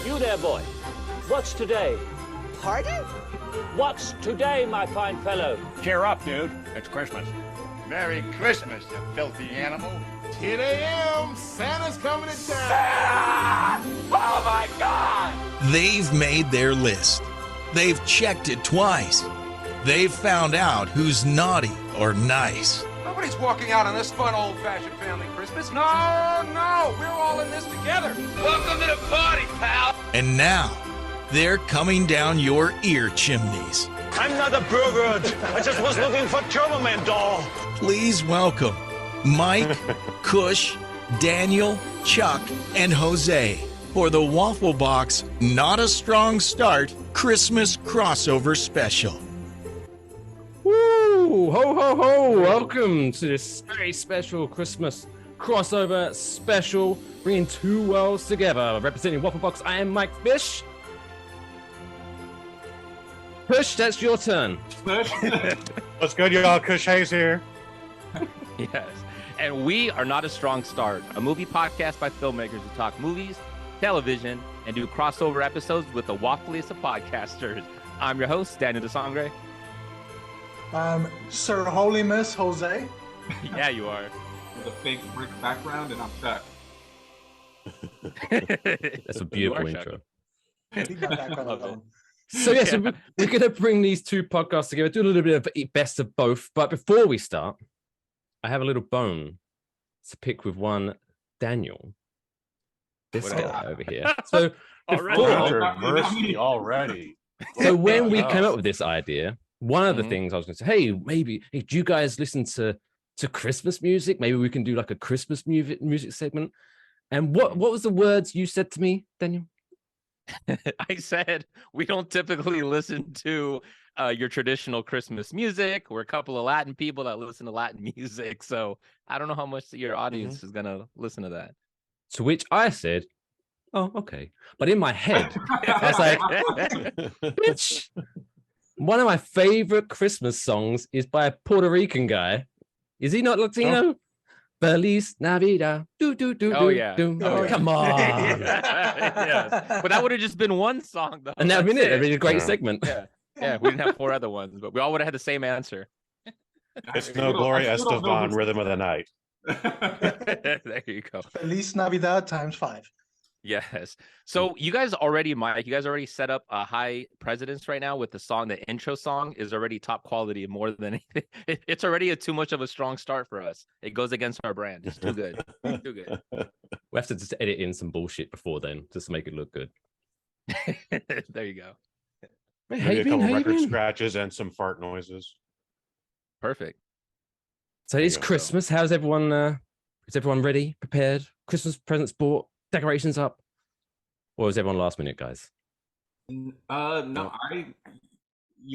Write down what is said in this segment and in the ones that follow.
You there, boy. What's today? Pardon? What's today, my fine fellow? Cheer up, dude. It's Christmas. Merry Christmas, you filthy animal. 10 a.m. Santa's coming to town. Santa! Oh my God! They've made their list. They've checked it twice. They've found out who's naughty or nice. Nobody's walking out on this fun, old-fashioned family Christmas. No, we're all in this together. Welcome to the party, pal. And now, they're coming down your ear chimneys. I'm not a burger. I just was looking for Turbo Man doll. Please welcome Mike, Kush, Daniel, Chuck, and Jose for the Waffle Box Not a Strong Start Christmas Crossover Special. Woo! Ho, ho, ho! Welcome to this very special Christmas crossover special, bringing two worlds together. Representing Waffle Box, I am Mike Fish. Kush, that's your turn. What's good, y'all? Kush Hayes here. Yes. And we are Not a Strong Start, a movie podcast by filmmakers who talk movies, television, and do crossover episodes with the waffliest of podcasters. I'm your host, Daniel DeSangre. Sir Holy Miss Jose. Yeah, you are. With a fake brick background, and I'm Chuck. That's a beautiful intro. Leave that background alone. So yes, we're going to bring these two podcasts together, do a little bit of best of both. But before we start, I have a little bone to pick with one Daniel. This guy over here. So already. So when we came up with this idea, one of the things I was going to say, hey, do you guys listen to Christmas music? Maybe we can do like a Christmas music segment. And what was the words you said to me, Daniel? I said we don't typically listen to your traditional Christmas music. We're a couple of Latin people that listen to Latin music. So I don't know how much your audience is going to listen to that. To which I said, oh, okay. But in my head, I was like, bitch, one of my favorite Christmas songs is by a Puerto Rican guy. Is he not Latino? Feliz Navidad. Do. Oh, yeah. Come on. Yes. But that would have just been one song, though. And that would have been it. It'd be a great segment. Yeah, we didn't have four other ones, but we all would have had the same answer. It's no Gloria Estefan Rhythm of the Night. There you go. Feliz Navidad times 5. Yes. So you guys already set up a high precedence right now with the song. The intro song is already top quality more than anything. It's already too much of a strong start for us. It goes against our brand. It's too good. Too good. We have to just edit in some bullshit before then, just to make it look good. There you go. Maybe a couple record scratches and some fart noises. Perfect. So it's Christmas. How's everyone? Is everyone ready? Prepared? Christmas presents bought? Decorations up? Or was everyone last minute, guys? No, I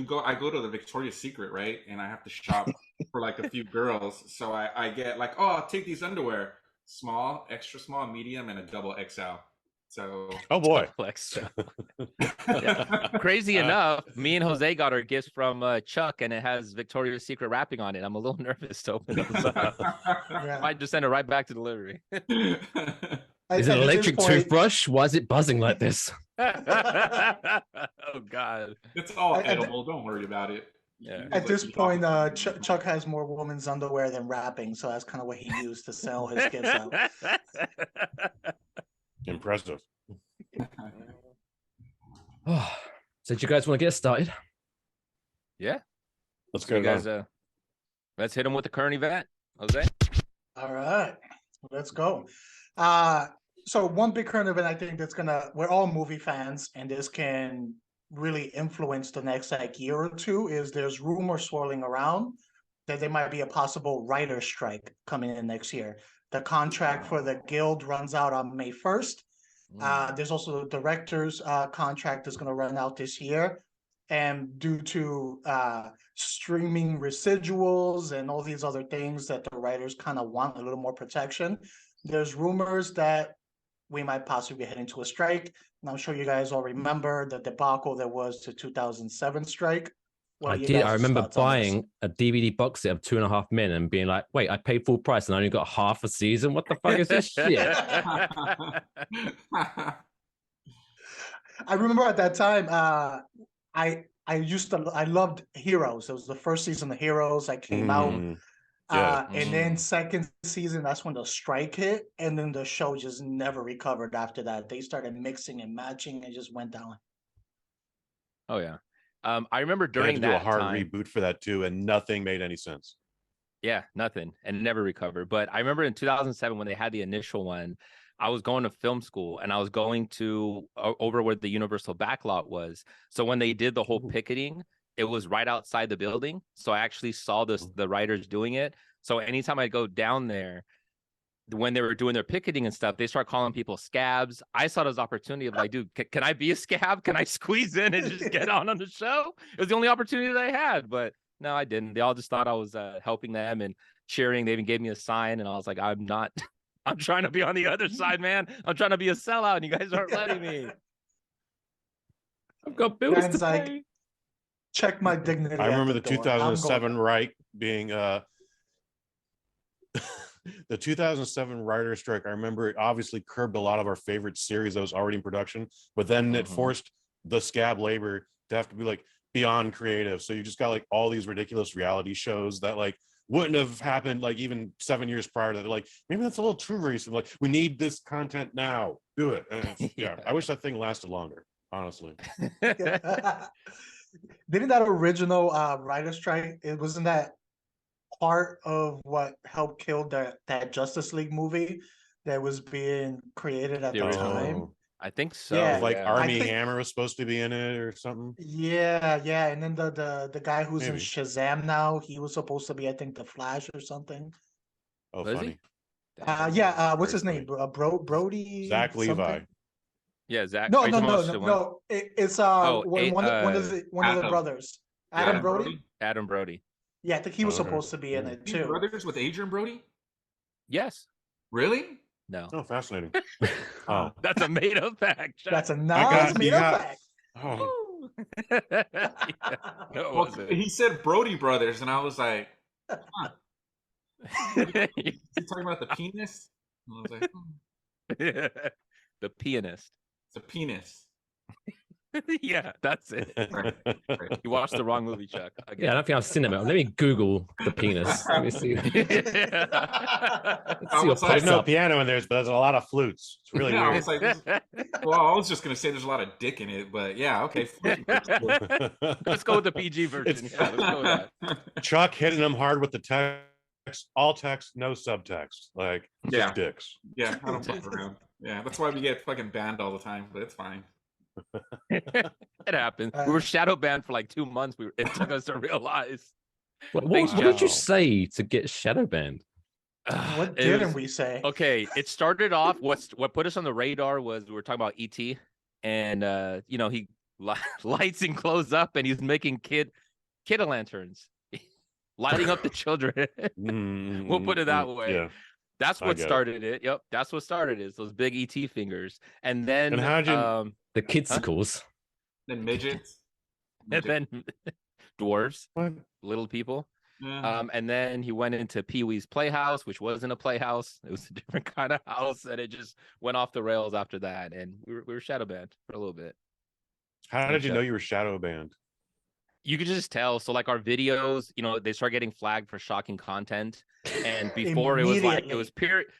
go to the Victoria's Secret, right? And I have to shop for like a few girls. So I get like, oh, I'll take these underwear. Small, extra small, medium, and a double XL. So oh boy. Crazy enough, me and Jose got our gifts from Chuck, and it has Victoria's Secret wrapping on it. I'm a little nervous to open those up. Might just send it right back to delivery. Is it an electric toothbrush? Why is it buzzing like this? Oh God! It's all edible. Don't worry about it. Yeah. At this point, Chuck has more women's underwear than wrapping, so that's kind of what he used to sell his gifts out. Impressive. Oh, so do you guys want to get started? Yeah. Let's go, guys. Let's hit them with the current event, Jose. All right, let's go. So one big current event I think we're all movie fans, and this can really influence the next year or two, is there's rumors swirling around that there might be a possible writer's strike coming in next year. The contract for the guild runs out on May 1st. There's also the director's contract is going to run out this year. And due to streaming residuals and all these other things that the writers kind of want a little more protection, there's rumors that we might possibly be heading to a strike. And I'm sure you guys all remember the debacle there was to 2007 strike. I did. I remember buying a DVD box set of 2.5 Men and being like, wait, I paid full price and I only got half a season. What the fuck is this shit? I remember at that time, I loved Heroes. It was the first season of Heroes that came out. Yeah. And then second season, that's when the strike hit, and then the show just never recovered after that. They started mixing and matching and just went down. Oh yeah. I remember They had during to do a that hard time, reboot for that too, and nothing made any sense. yeah, nothing, and never recovered. But I remember in 2007 when they had the initial one, I was going to film school and I was going to over where the Universal backlot was. So when they did the whole picketing, it was right outside the building. So I actually saw the writers doing it. So anytime I go down there, when they were doing their picketing and stuff, they start calling people scabs. I saw it as opportunity of like, dude, can I be a scab? Can I squeeze in and just get on the show? It was the only opportunity that I had, but no, I didn't. They all just thought I was helping them and cheering. They even gave me a sign, and I was like, I'm not. I'm trying to be on the other side, man. I'm trying to be a sellout, and you guys aren't letting me. I've got bills to pay. Check my dignity. I remember the 2007 Reich being the 2007 writer strike. I remember it obviously curbed a lot of our favorite series that was already in production, but then it forced the scab labor to have to be like beyond creative. So you just got like all these ridiculous reality shows that like wouldn't have happened like even 7 years prior to that. Like maybe that's a little too recent. Like we need this content now. Do it. And yeah, I wish that thing lasted longer, honestly. Didn't that original writer strike? It wasn't that part of what helped kill that Justice League movie that was being created at the time. I think so. Yeah, like Army Hammer was supposed to be in it or something. Yeah. And then the guy who's in Shazam now, he was supposed to be, I think, the Flash or something. Oh, was funny. What's his name? Brody. Zach Levi. Something? Yeah, Zach. No. It's one of the brothers. Adam Brody. Adam Brody. Yeah, I think he was supposed to be in it too. Brothers with Adrian Brody? Yes. Really? No. Oh, fascinating. That's a made up fact. That's a made up fact. Oh. No, he said Brody Brothers, and I was like, huh. Is he talking about the penis? And I was like, the pianist. It's a penis. Yeah, that's it. Right. You watched the wrong movie, Chuck. Yeah, I don't think I've seen it. Let me Google the penis. Let me see. Let's see what There's pops no up. piano in there, but there's a lot of flutes. It's really weird. I was like, well, I was just gonna say there's a lot of dick in it, but yeah, okay. Let's go with the PG version. Yeah, let's go with that. Chuck hitting them hard with the text, all text, no subtext, like just dicks. Yeah, I don't fuck around. Yeah, that's why we get fucking banned all the time, but it's fine. It happened. We were shadow banned for like 2 months. It took us to realize. What did you say to get shadow banned? What didn't we say? Okay, it started off. What put us on the radar was we were talking about ET, and he lights and clothes up, and he's making kid-o'-lanterns, lighting up the children. We'll put it that way. Yeah. That's what started it. Yep, that's what started it. Those big ET fingers, and then how'd you? The kidsicles. Then midgets. And then dwarves, What? little people. Yeah. And then he went into Pee-wee's Playhouse, which wasn't a playhouse. It was a different kind of house, and it just went off the rails after that. And we were shadow banned for a little bit. How did you know you were shadow banned? You could just tell. So like our videos, they start getting flagged for shocking content. And before it was like,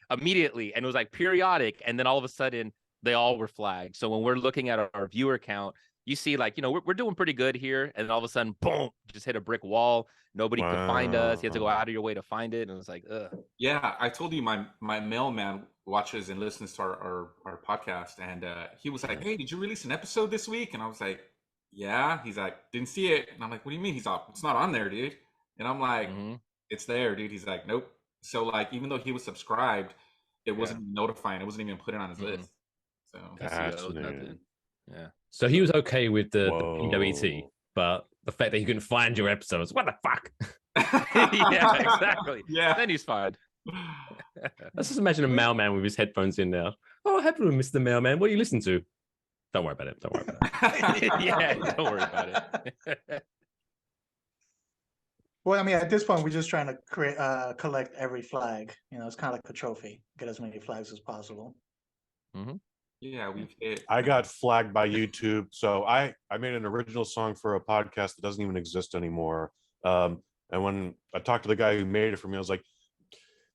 immediately. And it was like periodic. And then all of a sudden they all were flagged. So when we're looking at our viewer count, you see like, we're doing pretty good here. And then all of a sudden, boom, just hit a brick wall. Nobody could find us. You have to go out of your way to find it. And it was like, ugh. Yeah, I told you my mailman watches and listens to our podcast. And he was like, hey, did you release an episode this week? And I was like, yeah. He's like, didn't see it. And I'm like, what do you mean? He's like, it's not on there, dude. And I'm like, it's there, dude. He's like, nope. So like, even though he was subscribed, it wasn't notifying. It wasn't even put it on his list. So That's nothing. Yeah. So he was okay with the PWT, but the fact that he couldn't find your episodes, what the fuck? Yeah, exactly. Yeah. Then he's fine. Let's just imagine a mailman with his headphones in now. Oh, hello, Mr. Mailman. What are you listening to? Don't worry about it. Don't worry about it. Yeah, don't worry about it. Well, I mean, at this point, we're just trying to collect every flag. It's kind of like a trophy. Get as many flags as possible. Mm-hmm. Yeah, we've hit. I got flagged by YouTube, so I made an original song for a podcast that doesn't even exist anymore. And when I talked to the guy who made it for me, I was like,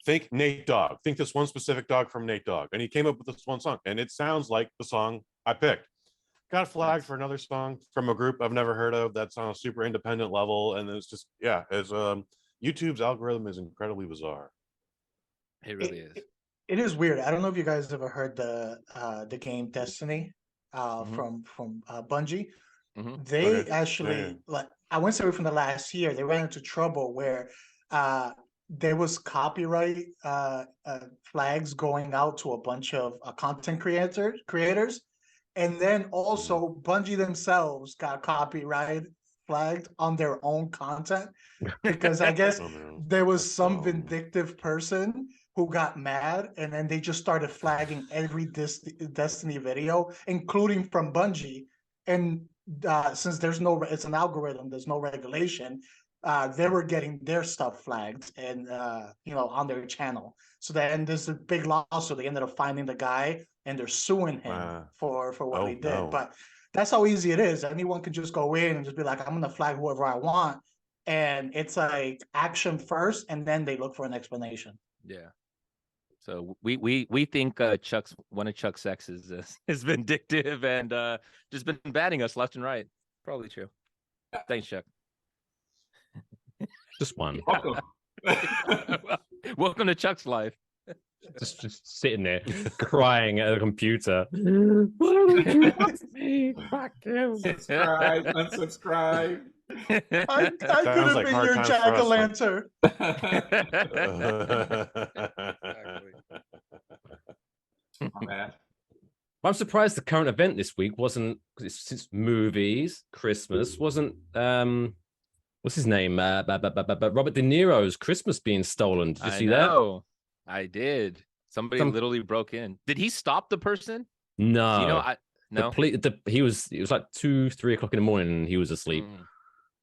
think Nate Dogg, think this one specific dog from Nate Dogg, and he came up with this one song, and it sounds like the song I picked. Got flagged for another song from a group I've never heard of that's on a super independent level, and it's just it's YouTube's algorithm is incredibly bizarre. It really is. It is weird. I don't know if you guys ever heard the game Destiny from Bungie. They actually like I went to from the last year. They ran into trouble where there was copyright flags going out to a bunch of content creators, and then also Bungie themselves got copyright flagged on their own content because I guess there was some vindictive person who got mad, and then they just started flagging every Destiny video, including from Bungie. And since it's an algorithm, there's no regulation. They were getting their stuff flagged and on their channel. So then there's a big lawsuit. They ended up finding the guy and they're suing him for what he did. No. But that's how easy it is. Anyone can just go in and just be like, I'm gonna flag whoever I want. And it's like action first, and then they look for an explanation. Yeah. So we think one of Chuck's exes is vindictive and just been batting us left and right. Probably true. Thanks, Chuck. Just one. Welcome to Chuck's life. Just sitting there crying at a computer. Why don't me? Fuck you. Subscribe, unsubscribe. I could have like been hard your times jack for o' us, lantern. I'm surprised the current event this week wasn't, because it's movies, Christmas, wasn't what's his name? Robert De Niro's Christmas being stolen. Did you see that? I did. Somebody literally broke in. Did he stop the person? No. You know, no. It was like 2-3 o'clock in the morning and he was asleep.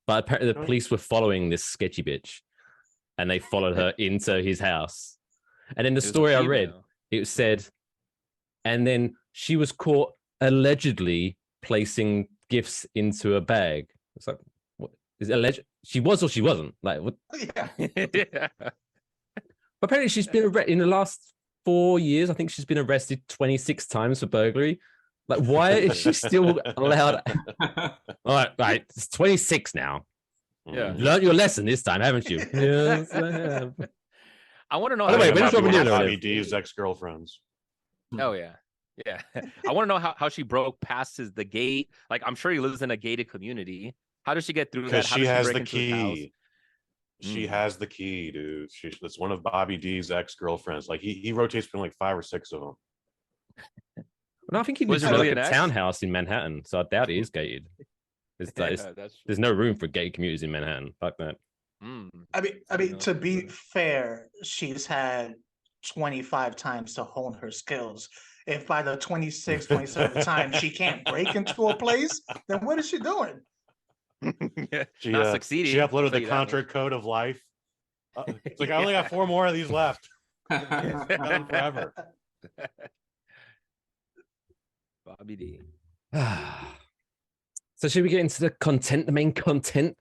But apparently the police were following this sketchy bitch and they followed her into his house. And in the story I read, it said, and then she was caught allegedly placing gifts into a bag. It's like, what is it alleged? She was or she wasn't? Like, what? Yeah. Apparently she's been arrested in the last 4 years. I think she's been arrested 26 times for burglary. Like, why is she still allowed? All right, it's 26 now. Yeah, you learned your lesson this time, haven't you? Yes, I have. I want to know. Wait, when's Robert De Niro? Bobby D's ex-girlfriends. Oh yeah. I want to know how she broke past the gate. Like, I'm sure he lives in a gated community. How does she get through that? Because she has the key. She has the key, dude. That's one of Bobby D's ex-girlfriends. Like he rotates between like 5 or 6 of them. No, I think he lives in like a townhouse in Manhattan, so I doubt he is gated. There's no room for gated communities in Manhattan. Fuck that. I mean, to be fair, she's had 25 times to hone her skills. If by the 26th, 27th time she can't break into a place, then what is she doing? She, not succeeding. She uploaded the Contra Code of Life. It's like I only got 4 more of these left. Got them forever. Bobby D. So should we get into the main content?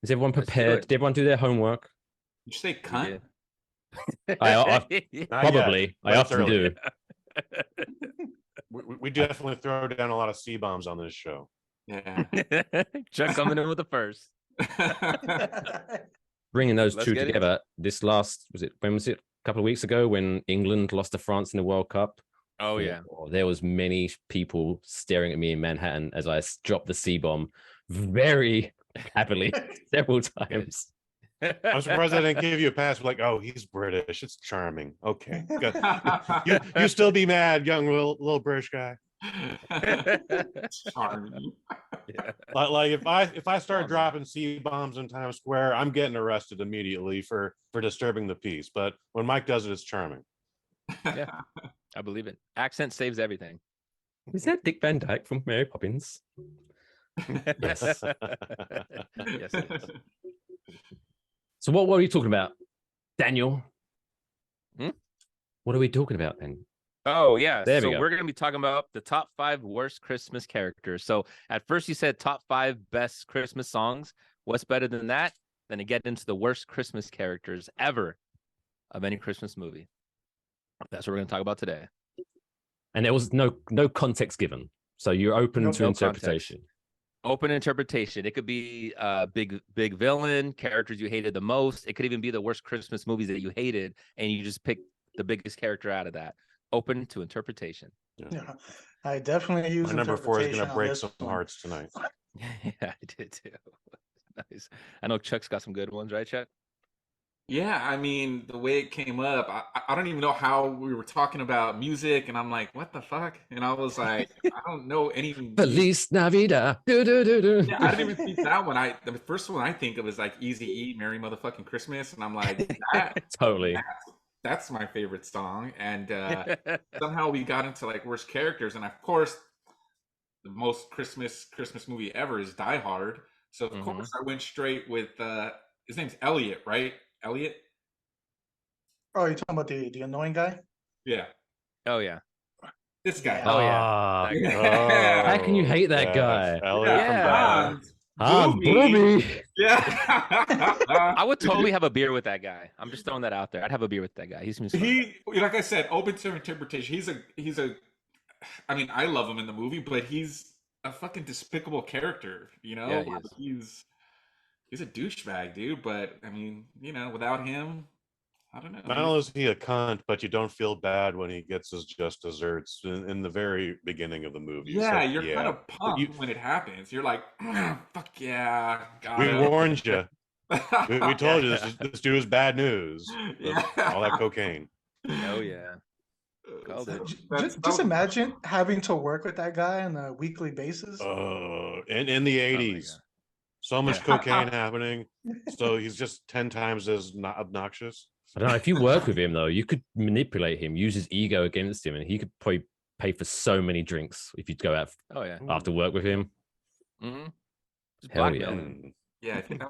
Is everyone prepared? Did everyone do their homework? Did you say cunt? Probably. I often do. We definitely throw down a lot of C-bombs on this show. Yeah. Chuck coming in with the first. Bringing those two together. When was it? A couple of weeks ago when England lost to France in the World Cup. Oh yeah. There was many people staring at me in Manhattan as I dropped the C-bomb very happily several times. I'm surprised I didn't give you a pass. Like, oh, he's British. It's charming. Okay. You still be mad, young little British guy. Charming. Yeah. Like if I start dropping C-bombs in Times Square, I'm getting arrested immediately for disturbing the peace. But when Mike does it, it's charming. Yeah, I believe it. Accent saves everything. Is that Dick Van Dyke from Mary Poppins? Yes. Yes, it is. So what were we talking about, Daniel? Hmm? What are we talking about then? Oh yeah. There we So go. we're gonna be talking about the top 5 worst Christmas characters. So at first you said top 5 best Christmas songs. What's better than that? Than to get into the worst Christmas characters ever of any Christmas movie. That's what we're gonna talk about today. And there was no context given, so you're open to no interpretation. Context. Open interpretation. It could be big villain, characters you hated the most. It could even be the worst Christmas movies that you hated, and you just pick the biggest character out of that. Open to interpretation. Yeah, I definitely use My number 4 is interpretation gonna on break this some one. hearts tonight. Yeah, I did too. Nice. I know Chuck's got some good ones, right, Chuck? Yeah, I mean, the way it came up, I don't even know how we were talking about music, and I'm like, what the fuck? And I was like, I don't know any. Feliz Navidad. Do, do, do, do. Yeah, I didn't even think that one. The first one I think of is like Easy E, Merry Motherfucking Christmas, and I'm like, Totally. that's my favorite song. And somehow we got into like worst characters, and of course, the most Christmas movie ever is Die Hard. So of course I went straight with his name's Elliot, right? Elliot? Oh, you're talking about the annoying guy? Yeah. Oh yeah. This guy. Oh yeah. Yeah. How can you hate that guy? Elliot from Yeah. Batman. Booby. Yeah. I would totally have a beer with that guy. I'm just throwing that out there. I'd have a beer with that guy. He seems fun. He, like I said, open to interpretation. He's a I mean, I love him in the movie, but he's a fucking despicable character, you know? Yeah, he is. He's a douchebag, dude, but I mean, you know, without him, I don't know. Not only is he a cunt, but you don't feel bad when he gets his just desserts in the very beginning of the movie. Yeah, So, you're kind of pumped when it happens. You're like, fuck yeah, got we it. warned you. We told you this dude is bad news. Yeah. All that cocaine. Oh yeah. Called it. Just imagine having to work with that guy on a weekly basis. In the 80s. So much cocaine happening. So he's just 10 times as not obnoxious. I don't know. If you work with him, though, you could manipulate him, use his ego against him, and he could probably pay for so many drinks if you'd go out after work with him. Hell yeah. Yeah, I think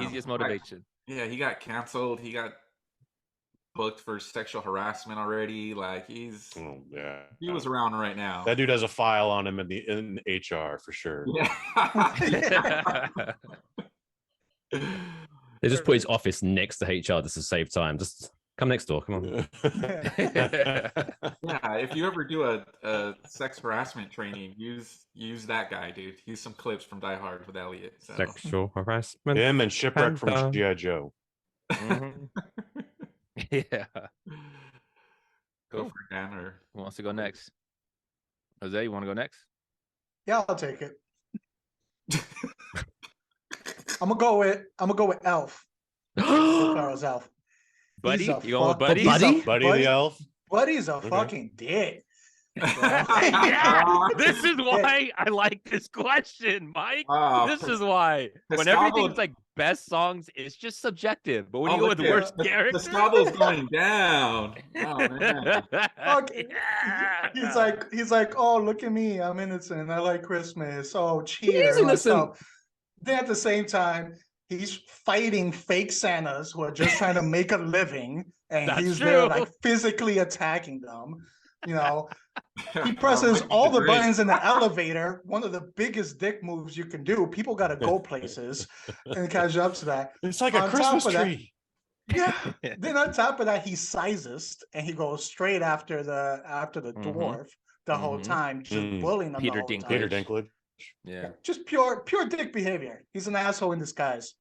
easiest motivation. Yeah, he got canceled. He got booked for sexual harassment already. Like he was around right now. That dude has a file on him in HR for sure. Yeah. They just put his office next to HR just to save time. Just come next door. Come on. Yeah, if you ever do a sex harassment training, use that guy, dude. Use some clips from Die Hard with Elliot. So. Sexual harassment. Him and Shipwreck from G.I. Joe. Yeah. Go for it, Dan. Or who wants to go next? Jose, you want to go next? Yeah, I'll take it. I'm gonna go with Elf. Carl's Elf. Buddy, you going with Buddy? Buddy the Elf. Buddy's a fucking dick. This is why I like this question, Mike. This is why. When Gustavo- everything's like best songs, it's just subjective. But when you go with the worst character, Gustavo's going down. Oh man. Okay. He's like, oh, look at me, I'm innocent. I like Christmas. Oh, cheer. He's innocent. Then at the same time, he's fighting fake Santas who are just trying to make a living, and he's there like physically attacking them. You know, he presses all the buttons in the elevator. One of the biggest dick moves you can do. People got to go places and catch up to that. It's like a Christmas tree. Yeah. Then on top of that, he's sizest, and he goes straight after the dwarf the whole time, just bullying him. Peter the whole time. Peter Dinklage. Yeah, just pure dick behavior. He's an asshole in disguise.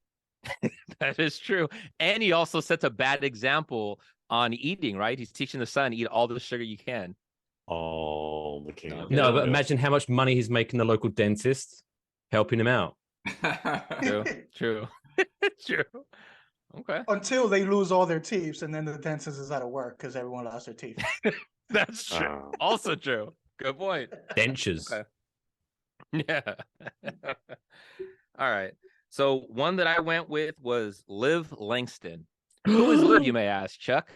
that is true. And he also sets a bad example on eating, right? He's teaching the son, eat all the sugar you can. Oh, the king. No, but imagine how much money he's making the local dentist helping him out. True. Okay. Until they lose all their teeth, and then the dentist is out of work because everyone lost their teeth. That's true. Also true. Good point. Dentures. Okay. Yeah. All right. So one that I went with was Liv Langston. Who is Liv, you may ask, Chuck?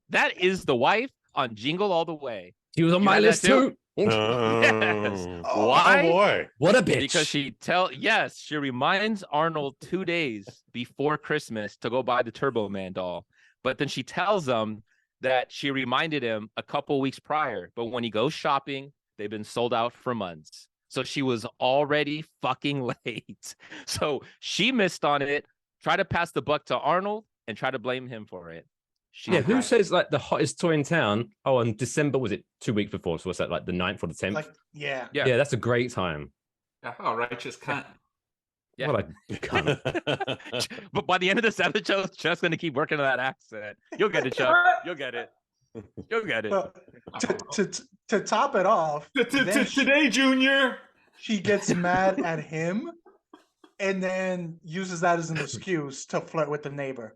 That is the wife on Jingle All the Way. She was on my list too. Yes. Why? Oh boy. What a bitch. Because she reminds Arnold 2 days before Christmas to go buy the Turbo Man doll. But then she tells him that she reminded him a couple weeks prior, but when he goes shopping, they've been sold out for months. So she was already fucking late. So she missed on it, tried to pass the buck to Arnold, and try to blame him for it. Who says like the hottest toy in town? Oh, in December, was it 2 weeks before? So what's that, like the 9th or the 10th? Like, yeah. Yeah, that's a great time. Oh, righteous cunt. Yeah. What a cunt. But by the end of this episode, Chuck's going to keep working on that accent. You'll get it, Chuck. You'll get it. You'll get it. Well, to top it off, Today, Junior. she gets mad at him and then uses that as an excuse to flirt with the neighbor.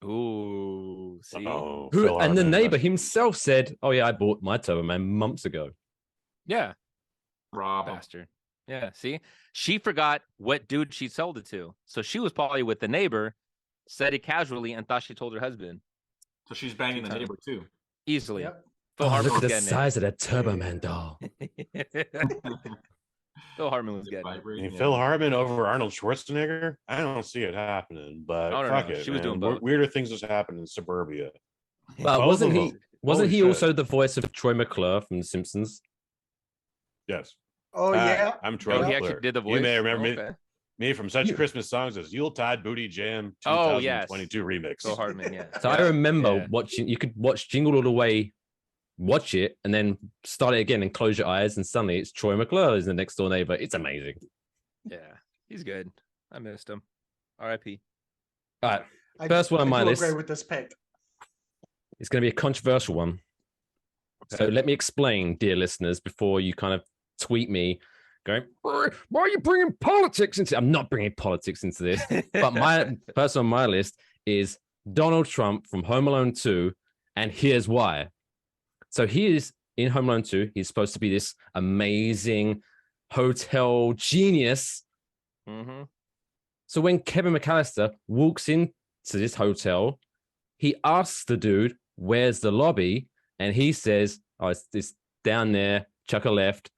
Ooh, see? And the neighbor himself said, "Oh yeah, I bought my Turbo Man months ago." Yeah. Rob. Bastard. Yeah, see? She forgot what dude she sold it to. So she was probably with the neighbor, said it casually, and thought she told her husband. So she's banging the neighbor, too. Easily. Yep. Oh, look at the size of that Turbo Man doll. Phil Hartman was getting it. Phil Hartman over Arnold Schwarzenegger? I don't see it happening, but fuck it. She was doing man. both. Weirder things just happen in suburbia. But wasn't he also the voice of Troy McClure from The Simpsons? Yes. Oh yeah. I'm Troy he McClure. actually did the voice. You may remember Okay. me from such Christmas songs as Yuletide Booty Jam Oh, yes. 2022 remix. Phil Hartman, yeah. So I remember watching. You could watch Jingle All the Way, watch it, and then start it again and close your eyes, and suddenly it's Troy McClure is the next door neighbor. It's amazing. Yeah, he's good. I missed him. R.I.P. All right, first one on my list. Agree with this pick. It's going to be a controversial one. So let me explain, dear listeners, before you kind of tweet me going, why are you bringing politics into I'm not bringing politics into this. But my person on my list is Donald Trump from Home Alone 2. And here's why. So he is in Home Alone 2. He's supposed to be this amazing hotel genius. Mm-hmm. So when Kevin McAllister walks into this hotel, he asks the dude, where's the lobby? And he says, oh, it's down there, chuck a left,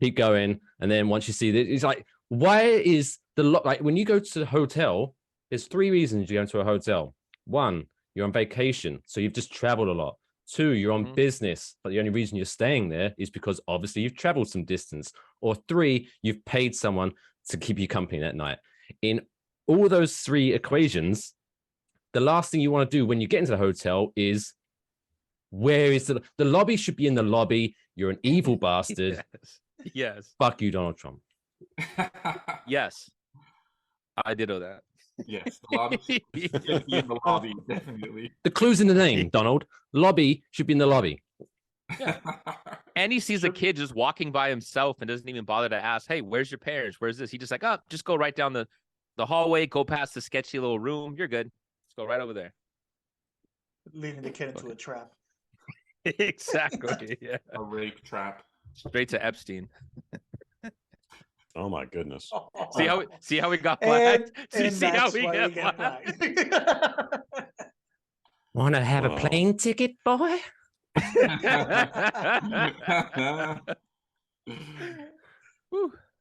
keep going. And then once you see this, it's like, why is the like when you go to the hotel, there's 3 reasons you go into a hotel. 1, you're on vacation, so you've just traveled a lot. 2, you're on business, but the only reason you're staying there is because obviously you've traveled some distance. Or 3, you've paid someone to keep you company that night. In all those 3 equations, the last thing you want to do when you get into the hotel is, where is the lobby? Should be in the lobby. You're an evil bastard. Yes. Fuck you, Donald Trump. Yes. I did know that. Yes. The lobby should be in the lobby, definitely. The clue's in the name, Donald. Lobby should be in the lobby. Yeah. And he sees a kid just walking by himself and doesn't even bother to ask, hey, where's your parents? Where's this? He just like, oh, just go right down the hallway, go past the sketchy little room. You're good. Just go right over there. Leading the kid into a trap. Exactly. Yeah. A rape trap. Straight to Epstein. Oh my goodness. See how we got flagged? And See how that's we why get we get flagged? flagged. Want to have a plane ticket, boy?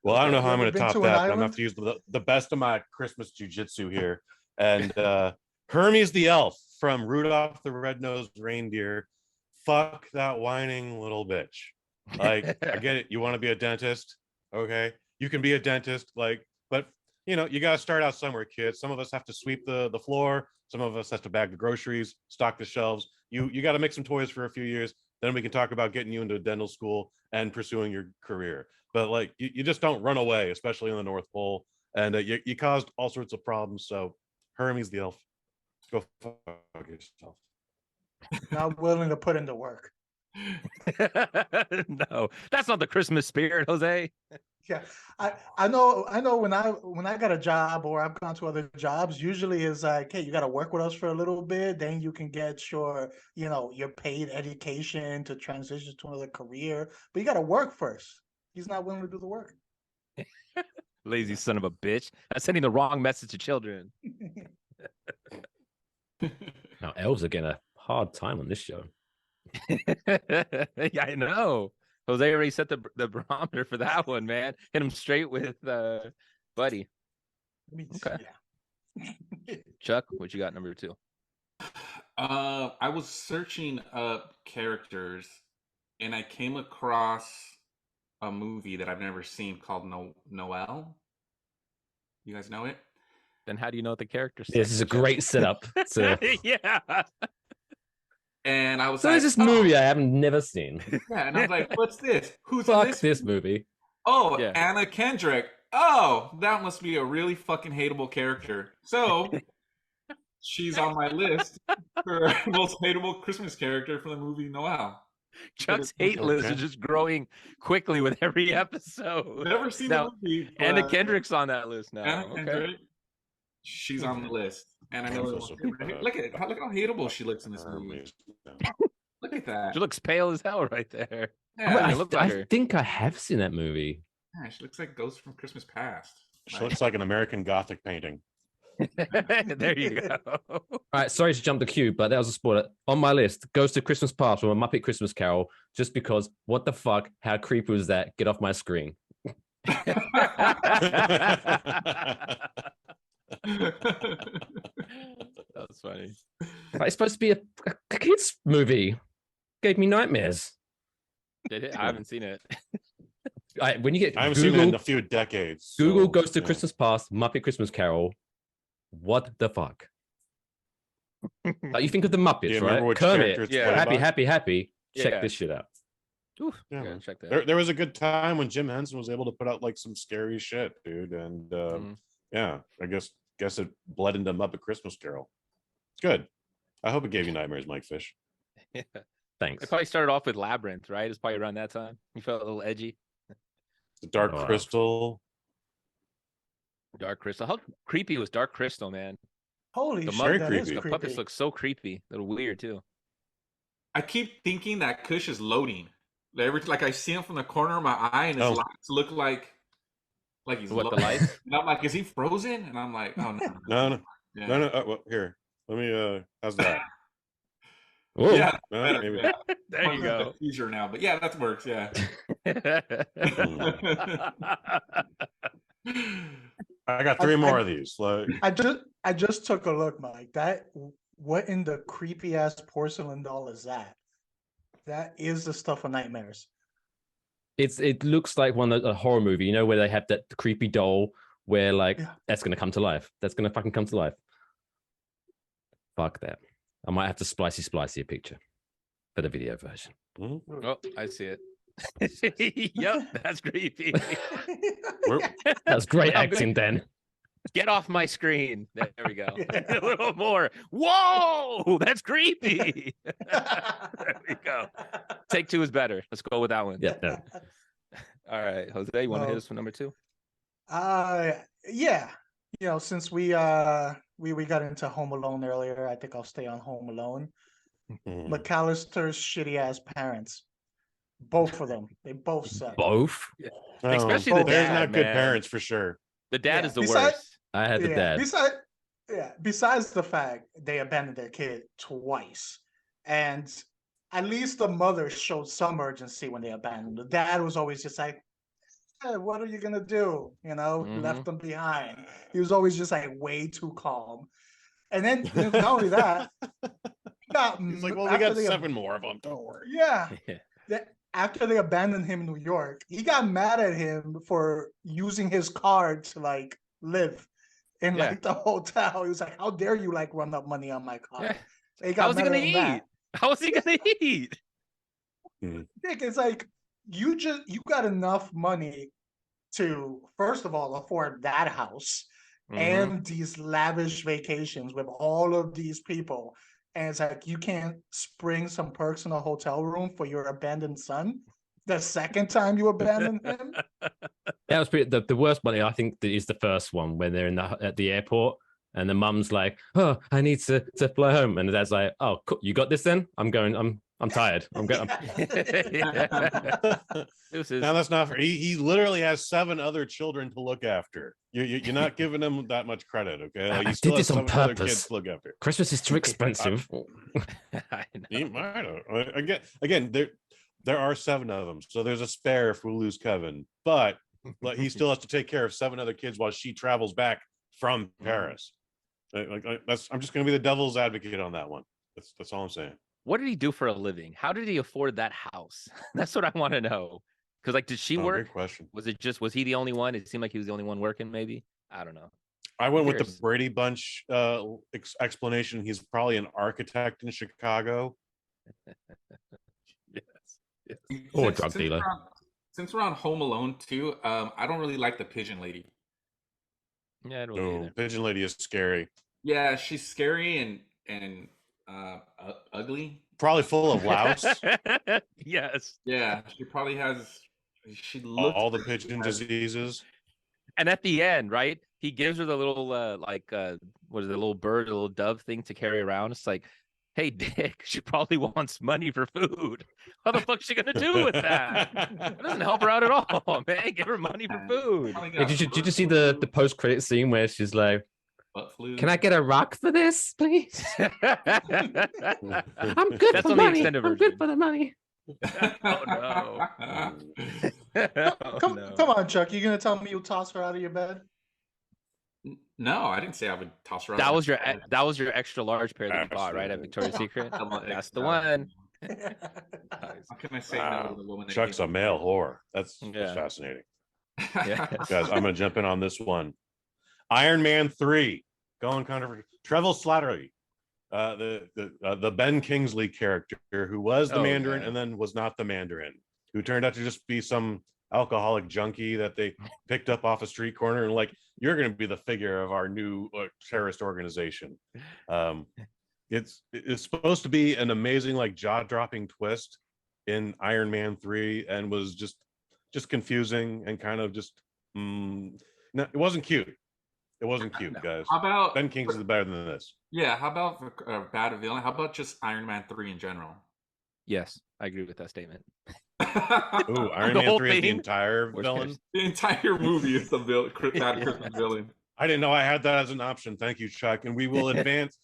Well, I don't know how I'm going Ever to been top to that, an but I'm going to island? have to use the best of my Christmas jujitsu here. And Hermes the elf from Rudolph the Red-Nosed Reindeer. Fuck that whining little bitch. Like, I get it. You want to be a dentist. Okay. You can be a dentist, like, but you know, you got to start out somewhere, kids. Some of us have to sweep the floor. Some of us have to bag the groceries, stock the shelves. You got to make some toys for a few years. Then we can talk about getting you into dental school and pursuing your career. But like, you just don't run away, especially in the North Pole. And you caused all sorts of problems. So Hermes the elf, go fuck yourself. Not willing to put in the work. No, that's not the Christmas spirit, Jose. Yeah, I know when I got a job or I've gone to other jobs, usually is like, hey, you got to work with us for a little bit, then you can get your paid education to transition to another career, but you got to work first. He's not willing to do the work. Lazy son of a bitch. That's sending the wrong message to children. Now elves are getting a hard time on this show. Yeah, I know. Jose already set the barometer for that one, man. Hit him straight with Buddy. Okay. Yeah. Chuck, what you got number 2? I was searching up characters, and I came across a movie that I've never seen called Noel. You guys know it? Then how do you know what the characters? This is a great setup. So Yeah. And I was there's like, this movie I have never seen. yeah, and I was like, what's this? Who's in Fuck this movie. Oh, Yeah. Anna Kendrick. Oh, that must be a really fucking hateable character. So she's on my list for most hateable Christmas character from the movie Noel. Chuck's hate list Okay. is just growing quickly with every episode. Never seen Now, the movie. Anna but Kendrick's on that list now. Anna Okay. Kendrick. She's on the list, and I know. I'm so bad. Look how hateable she looks in this movie. Look at that. She looks pale as hell right there. Yeah, I, it looked like I her. think I have seen that movie. yeah, she looks like Ghost from Christmas Past. She looks like an American Gothic painting. There you go. All right, sorry to jump the queue, but that was a spoiler. On my list, Goes to Christmas Past from a Muppet Christmas Carol, just because, what the fuck? How creepy was that? Get off my screen. That was funny. It's supposed to be a kids movie. Gave me nightmares. Did it? I haven't seen it. When you get I haven't seen it in Google, a few decades. Google so, Goes to yeah. Christmas Past, Muppet Christmas Carol. What the fuck? Like, you think of the Muppets, Do you right? remember which Kermit, character it's yeah, played happy, by? happy, happy. Check Yeah. this shit out. Yeah, Yeah, man. check that. There was a good time when Jim Henson was able to put out like some scary shit, dude. And Mhm. yeah, I guess it bled into Muppet Christmas Carol. It's good. I hope it gave you nightmares, Mike Fish. Yeah. Thanks. It probably started off with Labyrinth, right? It's probably around that time. You felt a little edgy. The Dark Oh, wow. Crystal. Dark Crystal. How creepy was Dark Crystal, man? Holy The shit, very that is creepy. The creepy. puppets look so creepy. A little weird too. I keep thinking that Kush is loading. Like I see him from the corner of my eye, and his Oh. lights look like he's What, the loading. lights? And I'm like, is he frozen? And I'm like, oh no, No. yeah. No. Well, here, let me. How's that? Whoa. Yeah, No, better, maybe. yeah. There you I'm go. a teaser now, but yeah, that works. Yeah. I got three I- more of these. Like, I just took a look, Mike. What in the creepy ass porcelain doll is that? That is the stuff of nightmares. It looks like a horror movie, you know, where they have that creepy doll where like Yeah. that's gonna come to life. That's gonna fucking come to life. Fuck that. I might have to splicey a picture for the video version. mhm. Oh, I see it. Yep, that's creepy. We're- That was great I'm acting, Dan. Get off my screen. There we go. A little more. Whoa, that's creepy. There we go. Take two is better. Let's go with that one. Yeah, no. All right, Jose, you want to hit Well, us with number two? Yeah. You know, since we got into Home Alone earlier, I think I'll stay on Home Alone. Mhm. McAllister's shitty ass parents. Both of them. They both suck. Both. Oh, Especially the they're dad, not good man. parents for sure. The dad Yeah, is the besides- worst. I had the dad. Besides the fact they abandoned their kid twice, and at least the mother showed some urgency when they abandoned. The dad was always just like, "Hey, what are you gonna do?" You know, left them behind. He was always just like way too calm. And then not only that, He's like, well, we got 7 more of them. Don't worry. Yeah. After they abandoned him in New York, he got mad at him for using his card to like live in Yeah. like the hotel. He was like, "How dare you like run up money on my card?" Yeah. They got How's he mad gonna at him that. eat? How is he gonna eat? Dick, it's like you got enough money to first of all afford that house Mhm. and these lavish vacations with all of these people. And it's like you can't spring some perks in a hotel room for your abandoned son the second time you abandon him. That was pretty. The worst one, I think, is the first one when they're at the airport and the mum's like, "Oh, I need to fly home," and the dad's like, "Oh, cool. You got this then? I'm going. I'm tired. I'm going." This is Now that's not fair. He literally has 7 other children to look after. You're not giving him that much credit, okay? Like, I he still did has this on 7 other purpose. kids to look after. Christmas is too expensive. I know. He might have. Again, there are 7 of them, so there's a spare if we lose Kevin. But he still has to take care of 7 other kids while she travels back from Paris. That's I'm just gonna be the devil's advocate on that one. That's all I'm saying. What did he do for a living? How did he afford that house? That's what I want to know. Because like, did she work? Great question. Was he the only one? It seemed like he was the only one working. Maybe, I don't know. I went with the Brady Bunch explanation. He's probably an architect in Chicago. Yes. Or drug dealer. Since we're on Home Alone too, I don't really like the pigeon lady. Yeah, I don't really either. Pigeon Lady is scary. Yeah, she's scary and ugly. Probably full of louse. Yes. Yeah, she probably has. She looks all the pigeon diseases. And at the end, right, he gives her the little what is it, a little bird, a little dove thing to carry around. It's like, hey, Dick, she probably wants money for food. What the fuck's she gonna do with that? It doesn't help her out at all, man. Give her money for food. Yeah, did you see the post-credit scene where she's like, "Can I get a rock for this, please? I'm good That's for on the money. extended I'm version. good for the money." Oh no. Come on, Chuck. You gonna tell me you'll toss her out of your bed? No, I didn't say I would toss her out. That was your extra large pair that you bought, right, at Victoria's Secret? That's the one. How can I say no to the woman? that Chuck's gave a me- male whore. That's Yeah. fascinating. Yeah. Guys, I'm gonna jump in on this one. Iron Man 3, going controversial. Trevor Slattery, the Ben Kingsley character who was the Mandarin and then was not the Mandarin, who turned out to just be some alcoholic junkie that they picked up off a street corner and like, you're going to be the figure of our new terrorist organization. It's supposed to be an amazing, like, jaw-dropping twist in Iron Man 3, and was just confusing and kind of just no, it wasn't cute. It wasn't cute, guys. How about Ben Kingsley better than this? Yeah, how about bad villain? How about just Iron Man 3 in general? Yes, I agree with that statement. Ooh, Iron The Man whole 3 is the thing? entire Worst villain. case. The entire movie is the bad Christmas villain. I didn't know I had that as an option. Thank you, Chuck. And we will advance.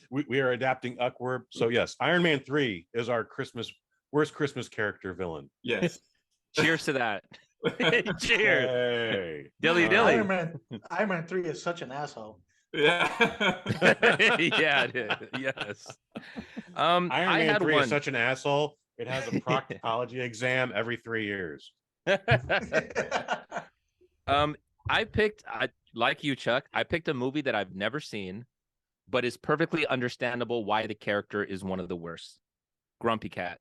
We are adapting upward. So yes, Iron Man 3 is our worst Christmas character villain. Yes. Cheers to that. Cheers. Hey. Dilly Iron dilly. Man 3 is such an asshole. Yeah. Yeah, it is. Yes. Iron I Man had 3 one. is such an asshole. It has a proctology exam every 3 years. Like you, Chuck, I picked a movie that I've never seen, but is perfectly understandable why the character is one of the worst. Grumpy Cat.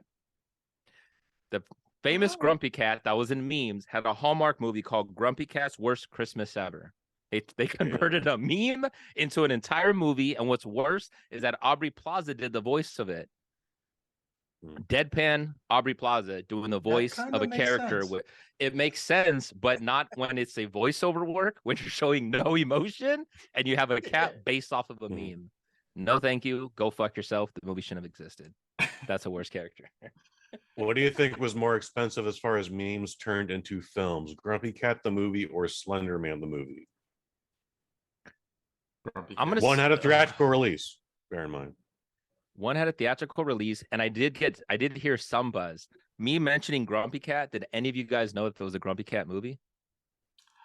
The famous Grumpy Cat that was in memes had a Hallmark movie called Grumpy Cat's Worst Christmas Ever. They converted a meme into an entire movie, and what's worse is that Aubrey Plaza did the voice of it. Deadpan Aubrey Plaza doing the voice of a character. It makes sense, but not when it's a voiceover work, when you're showing no emotion and you have a cat based off of a meme. No, thank you. Go fuck yourself. The movie shouldn't have existed. That's a worse character. What do you think was more expensive as far as memes turned into films? Grumpy Cat the movie or Slender Man the movie? One had a theatrical release. Bear in mind. One had a theatrical release, and I did hear some buzz. Me mentioning Grumpy Cat. Did any of you guys know that there was a Grumpy Cat movie?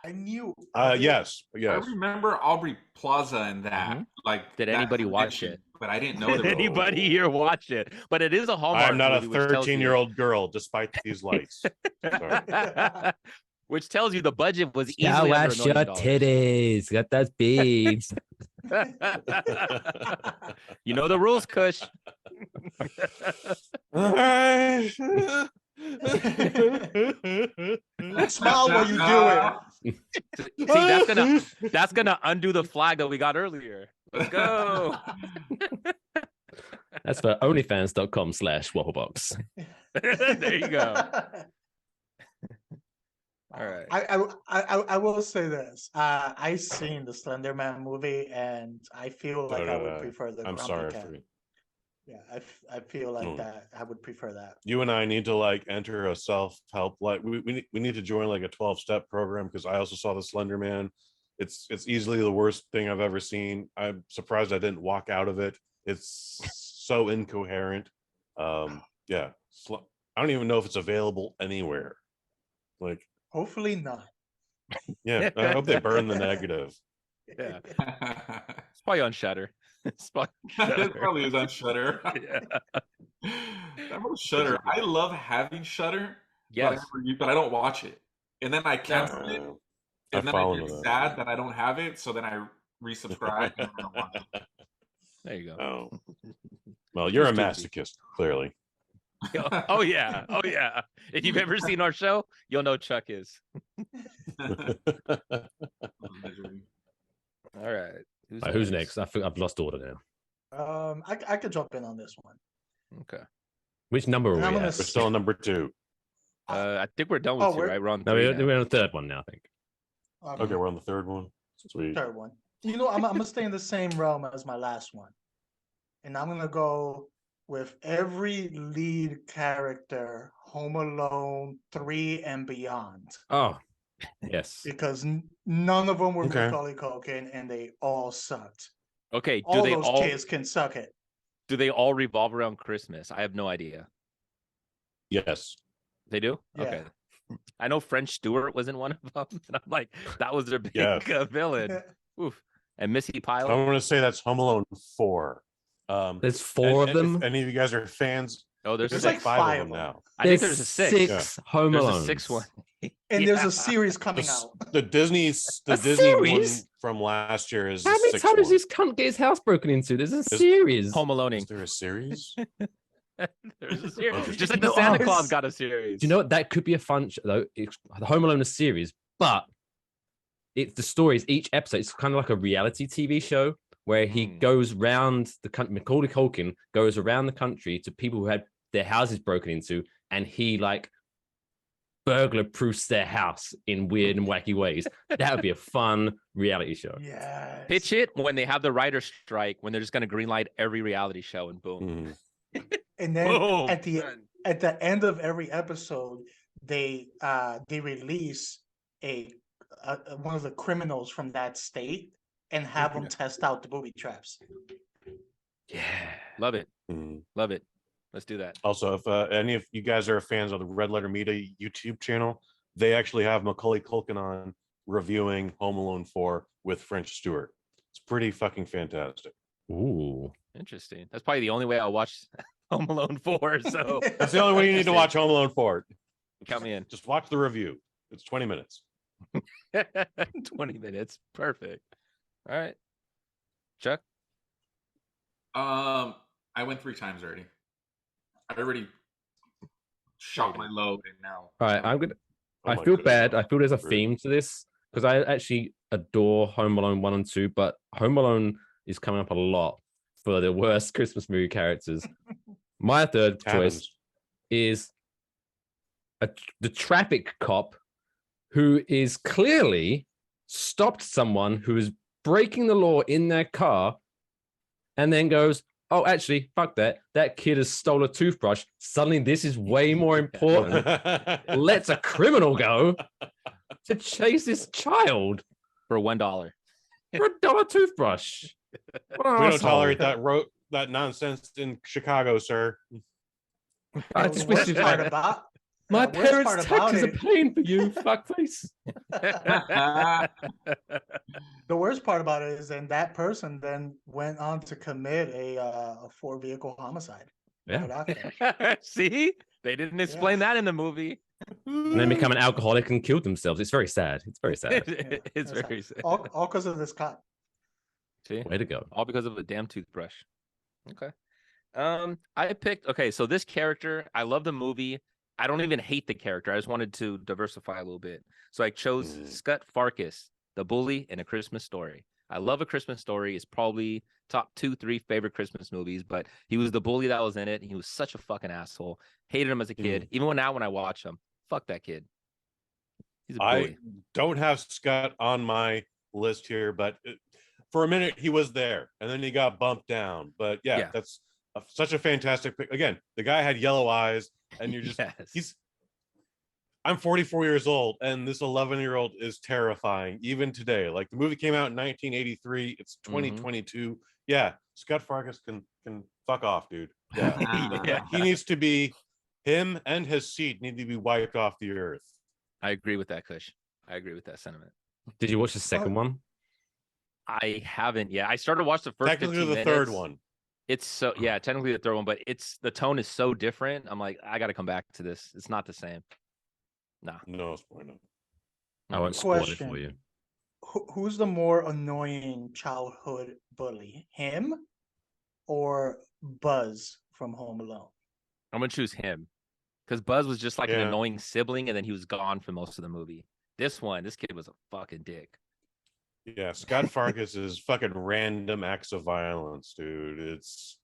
I knew. Yes. I remember Aubrey Plaza in that. Mhm. Like, Did anybody watch it? But I didn't know. Did anybody here watch it? But it is a Hallmark. I'm not a movie, which tells you- 13-year-old girl, despite these lights. Sorry. Which tells you the budget was easily Gotta under wash $1 your million. titties. Got those beads. You know the rules, Kush. Smile while you do it. See, that's gonna undo the flag that we got earlier. Let's go. That's for onlyfans.com/wobblebox. There you go. All right. I will say this. I seen the Slender Man movie, and I feel like I would prefer the. I'm Grumpy sorry Cat. for you. Yeah, I feel like that. I would prefer that. You and I need to like enter a self-help, like we need to join like a 12-step program, because I also saw the Slender Man. It's easily the worst thing I've ever seen. I'm surprised I didn't walk out of it. It's so incoherent. Yeah, I don't even know if it's available anywhere. Like, Hopefully not. yeah, I hope they burn the negative. Yeah. Probably on Shutter. It's probably It probably is on Shutter. Yeah. That was Shutter. I love having Shutter, Yes. but I don't watch it. And then I cancel it, I've and then I fallen get to that. sad that I don't have it. So then I resubscribe and I don't watch it. There you go. Oh. Well, you're a masochist, clearly. Oh yeah. Oh yeah. If you've ever seen our show, you'll know Chuck is. All right. Who's next? I've lost order now. I could jump in on this one. Okay. Which number are we I'm at? We're still on number 2. I think we're done with two, right? We're on No, three we're now. on the third one now, I think. Okay, we're on the third one. Sweet. Third one. You know, I'm gonna stay in the same realm as my last one, and I'm gonna go with every lead character, Home Alone 3 and beyond, Oh, yes. because none of them were Okay. Macaulay Culkin, and they all sucked. Okay. All those kids can suck it. Do they all revolve around Christmas? I have no idea. Yes. They do? Yeah. Okay. I know French Stewart was in one of them, and I'm like, that was their big Yeah. villain. Oof. And Missy Pilot. I'm going to say that's Home Alone 4. There's 4 of them. If any of you guys are fans, Oh, there's there's six. like 5 of them now. I think there's a 6. Six Home There's Alone. a 6th one. And there's Yeah. a series coming The, out. the Disney A Disney one series? from last year is How the many 6th times does one. this cunt get his house broken into? There's a series. Home Aloneing. Is there a series? There's a series. Interesting. Just like the No, Santa it's- Claus got a series. Do you know what? That could be a fun though. It's the Home Alone is series, but it's the stories. Each episode, it's kind of like a reality TV show where he goes round the country. Macaulay Culkin goes around the country to people who had their houses broken into, and he like burglar proofs their house in weird and wacky ways. That would be a fun reality show. Yeah. Pitch it when they have the writer's strike, when they're just going to greenlight every reality show, and boom. Mhm. And then Boom. at the end of every episode, they release one of the criminals from that state and have them test out the booby traps. Yeah. Love it. Mhm. Love it. Let's do that. Also, if any of you guys are fans of the Red Letter Media YouTube channel, they actually have Macaulay Culkin on reviewing Home Alone 4 with French Stewart. It's pretty fucking fantastic. Ooh. Interesting. That's probably the only way I'll watch Home Alone 4. So That's the only way you need to watch Home Alone 4. count me in. Just watch the review. It's 20 minutes. 20 minutes. Perfect. All right. Chuck? I went 3 times already. I already shot my load, and now. All right. I'm gonna. Oh I my feel goodness. bad. I feel there's a Rude. theme to this because I actually adore Home Alone 1 and 2, but Home Alone is coming up a lot for the worst Christmas movie characters. My third choice Happens. is the traffic cop who is clearly stopped someone who is breaking the law in their car and then goes, oh, actually, fuck that. That kid has stole a toothbrush. Suddenly, this is way more important. Lets a criminal go to chase this child For $1. for $1 toothbrush. What an We don't asshole. tolerate that nonsense in Chicago, sir. I The just wish worst it part had. about My the worst parents' part about taxes are it- paying for you, fuckface. The worst part about it is then that person then went on to commit a 4-vehicle homicide. Yeah. Right after. See? They didn't explain that in the movie. And then become an alcoholic and killed themselves. It's very sad. It's very sad. It's That's very sad. all because of this cop. See? Way to go. All because of a damn toothbrush. Okay. I picked so this character, I love the movie. I don't even hate the character. I just wanted to diversify a little bit. So I chose Scott Farkas, the bully in A Christmas Story. I love A Christmas Story. It's probably top 2-3 favorite Christmas movies, but he was the bully that was in it. And he was such a fucking asshole. Hated him as a kid. Even when I watch him, fuck that kid. He's a bully. I don't have Scott on my list here, but for a minute he was there and then he got bumped down. But yeah. That's such a fantastic pick. Again, the guy had yellow eyes and you're just, I'm 44 years old and this 11-year-old is terrifying even today. Like the movie came out in 1983. It's 2022. Yeah. Scott Farkas can fuck off, dude. Yeah. He needs to be, him and his seat need to be wiped off the earth. I agree with that, Kush. I agree with that sentiment. Did you watch the second one? I haven't yet. I started to watch the first Technically 15 the minutes. third one. It's so technically the third one, but the tone is so different. I'm like, I got to come back to this. It's not the same. Nah. No, spoiler. No. I won't spoil it Question. for you. Who's the more annoying childhood bully, him or Buzz from Home Alone? I'm gonna choose him because Buzz was just like an Yeah. annoying sibling, and then he was gone for most of the movie. This kid was a fucking dick. Yeah, Scott Farkas is fucking random acts of violence, dude. It's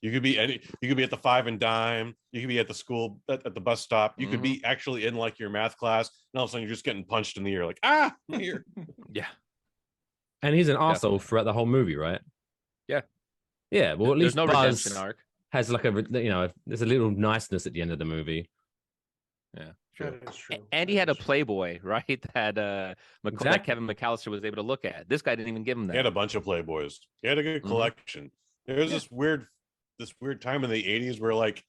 you could be at the Five and Dime, you could be at the school at the bus stop, you could be actually in like your math class, and all of a sudden you're just getting punched in the ear, like I'm here. Yeah. And he's an arsehole throughout the whole movie, right? Yeah. Yeah. Well, at least There's no Buzz redemption arc. has like there's a little niceness at the end of the movie. Yeah. That is true. And he had a Playboy, right? That Exactly. Kevin McAllister was able to look at. This guy didn't even give him that. He had a bunch of Playboys. He had a good collection. There was this weird time in the 80s where like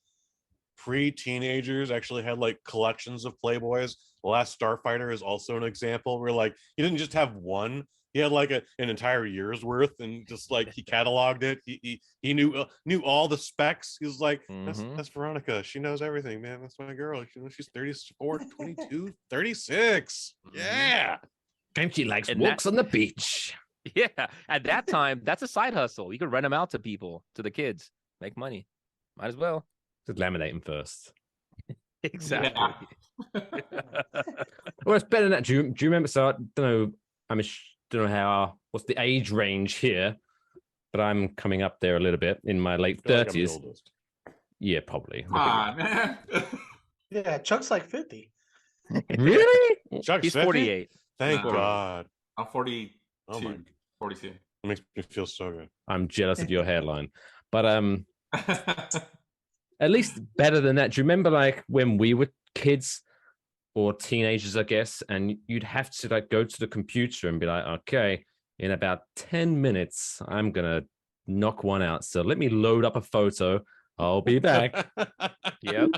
pre-teenagers actually had like collections of Playboys. The Last Starfighter is also an example where like he didn't just have one, he had like an entire year's worth, and just like he cataloged it. He knew all the specs. He was like, that's Veronica, she knows everything, man. That's my girl. She's 34, 22, 36. Yeah. And she likes And walks on the beach. Yeah. At that time, that's a side hustle. You could rent them out to people, to the kids, make money. Might as well. Just laminate them first. Exactly. Well, it's better than that. Do you remember? So I don't know. Don't know what's the age range here, but I'm coming up there a little bit in my late I feel like I'm the 30s. oldest. Yeah, probably. Come on, man. Yeah, Chuck's like 50. Really? Chuck's He's 50? 48. Thank No. God. I'm 42. Oh my, 42. it makes me feel so good. I'm jealous of your hairline, but at least better than that. Do you remember like when we were kids or teenagers, I guess, and you'd have to like go to the computer and be like, okay, in about 10 minutes, I'm gonna knock one out. So let me load up a photo. I'll be back. Yep.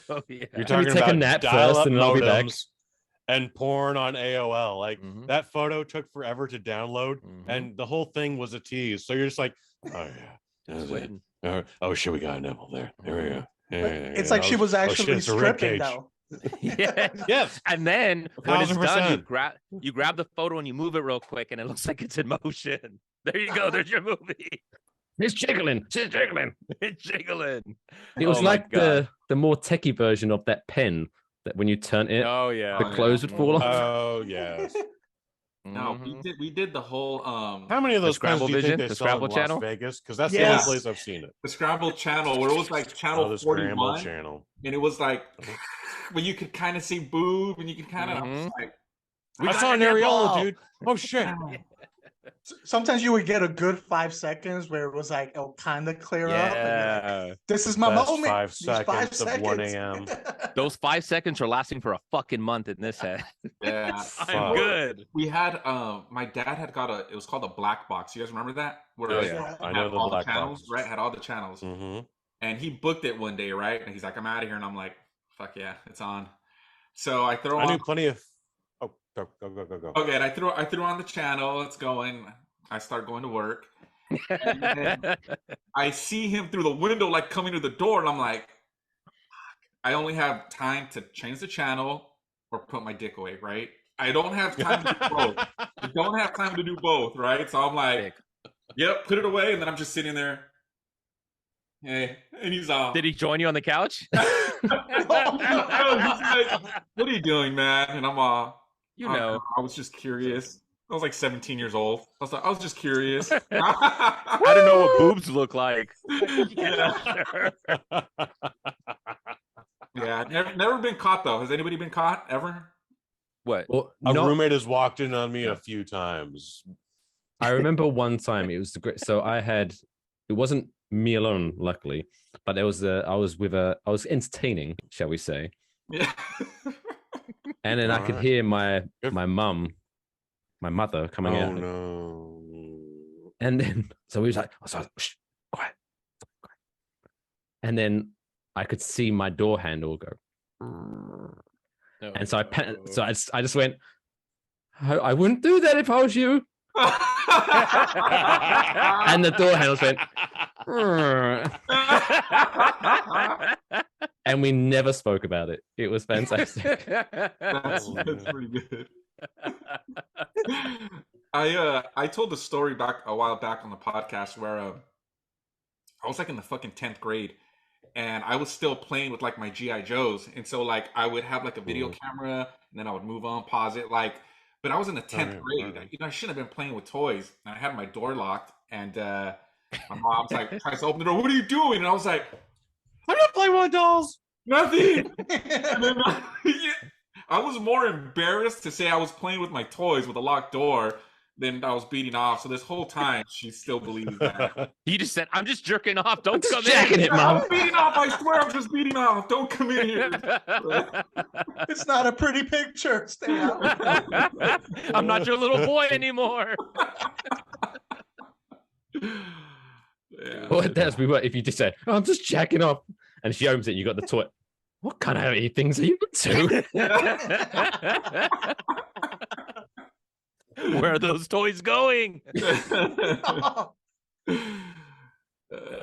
Oh, yeah. You're Let me talking take a about nap dial-up first and I'll be back. modems and porn on AOL. Like Mhm. that photo took forever to download, and the whole thing was a tease. So you're just like, oh yeah, Just waiting. oh shit, we got a nipple there. There we go. It's like she was actually it's a rib stripping cage. though. Yeah. Yes. And then when it's done, 1000%. you grab the photo and you move it real quick, and it looks like it's in motion. There you go. There's your movie. It's jiggling. It's jiggling. It's jiggling. It was Oh my like God. the more techie version of that pen that when you turn it, Oh yeah. the clothes would fall off. Oh yes. No, we did the whole How many of those pens Scrabble do you Vision? think they The sell in Scrabble Las channel? Vegas? Because that's Yes. the only place I've seen it. the Scrabble channel where it was like Oh, channel the Scramble 41, channel. and it was like where you could kind of see boob, and you could kind of Mhm. like. I saw an areola, dude. Oh shit. Sometimes you would get a good 5 seconds where it was like it'll kind of clear up. And you're like, Yeah. this is my Best moment. 5 These seconds of 1 a.m. Those 5 seconds are lasting for a fucking month in this head. Yeah, Fuck. I'm good. we had my dad had got it was called a black box. You guys remember that? Where Oh, it yeah. I had know the all black channels, boxes. right? Had all the channels. Mm-hmm. And he booked it one day, right? And he's like, I'm out of here. And I'm like, fuck yeah, it's on. So I throw I on. knew plenty of. Oh, go. Okay, and I threw on the channel. It's going. I start going to work. And then I see him through the window, like coming to the door, and I'm like, fuck, I only have time to change the channel or put my dick away, right? I don't have time to do both. I don't have time to do both, right? So I'm like, yep, put it away, and then I'm just sitting there. Hey, and he's Did he join you on the couch? He's like, what are you doing, man? And I'm You know. I was just curious. I was like 17 years old. I was just curious. I don't know what boobs look like. Yeah. Yeah, never been caught though. Has anybody been caught ever? What? Well, A not- roommate has walked in on me a few times. I remember one time it was the great. So it wasn't me alone, luckily, but there was I was entertaining, shall we say? Yeah. And then I could Alright. hear my Good. mother coming Oh out, no. and then so we was like, shh, quiet. And then I could see my door handle go, and so I just went, I wouldn't do that if I was you. And the door handles went. And we never spoke about it. It was fantastic. That's pretty good. I told the story a while back on the podcast where I was like in the fucking 10th grade, and I was still playing with like my GI Joes, and so like I would have like a video camera, and then I would move on, pause it, like. But I was in the 10th grade. I shouldn't have been playing with toys. And I had my door locked, and my mom's like tries to open the door. What are you doing? And I was like, I'm not playing with dolls. Nothing. And then I was more embarrassed to say I was playing with my toys with a locked door than I was beating off. So this whole time, she still believes that. You just said, I'm just jerking off. Don't come jacking in. it, Mom. I'm beating off. I swear I'm just beating off. Don't come in here. It's not a pretty picture. Stay out. I'm not your little boy anymore. Yeah. Well, that's me. If you just say, I'm just jacking off, and she opens it, and you got the toy. What kind of things are you into? Where are those toys going?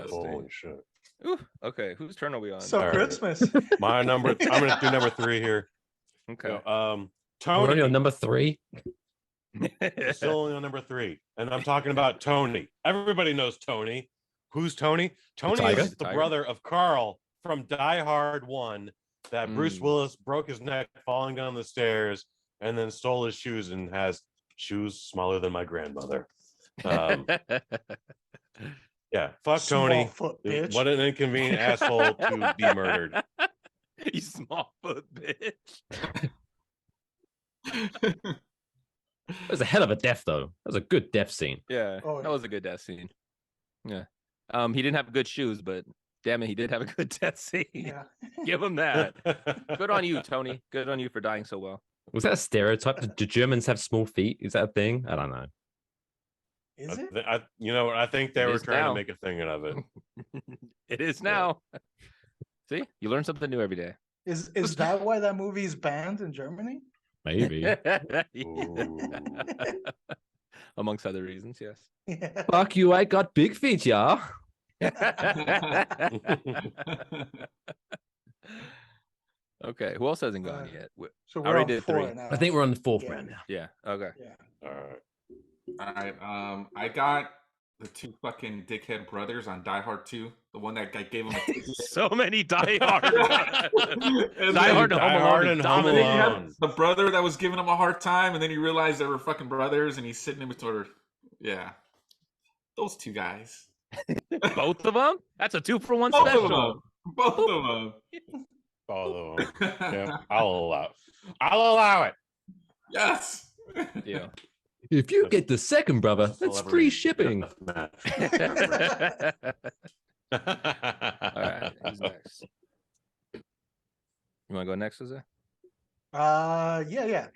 Holy shit. Ooh, okay, whose turn are we on? So All right. Christmas. My number. I'm gonna do number 3 here. Okay. We're Tony. only on number 3. Still only on number 3, and I'm talking about Tony. Everybody knows Tony. Who's Tony? Tony tiger? is the brother of Carl from Die Hard 1. That Bruce Willis broke his neck falling down the stairs, and then stole his shoes and has shoes smaller than my grandmother. Yeah, fuck Small Tony. foot, bitch. What an inconvenient asshole to be murdered. You small foot bitch. It was a hell of a death, though. That was a good death scene. Yeah, Oh, that yeah. was a good death scene. Yeah. He didn't have good shoes, but damn it, he did have a good death scene. Yeah. Give him that. Good on you, Tony. Good on you for dying so well. Was that a stereotype? Do Germans have small feet? Is that a thing? I don't know. Is it? I think they It were is trying now. to make a thing of it. It is now. See, you learn something new every day. Is that why that movie is banned in Germany? Maybe. Ooh. Amongst other reasons, yes. Yeah. Fuck you, I got big feet, yeah. Okay, who else hasn't gone yet? So I we're already on did 4 3. now. I think we're on the 4th Yeah. round now. Yeah, okay. Yeah. All right. All right. I got the 2 fucking dickhead brothers on Die Hard 2. The one that guy gave him a So many Die Hard. And Die then Hard and Die Home Hard Alone. and Home then he had Alone. the brother that was giving him a hard time, and then he realized they were fucking brothers, and he's sitting in between. Yeah, those 2 guys. Both of them? That's a 2-for-1 Both special. of them. Both of them. All of them. Yeah, I'll allow it. Yes. Yeah. If you get the second brother, that's Celebrity free shipping. death match. All right, who's next? You want to go next, Jose? Yeah.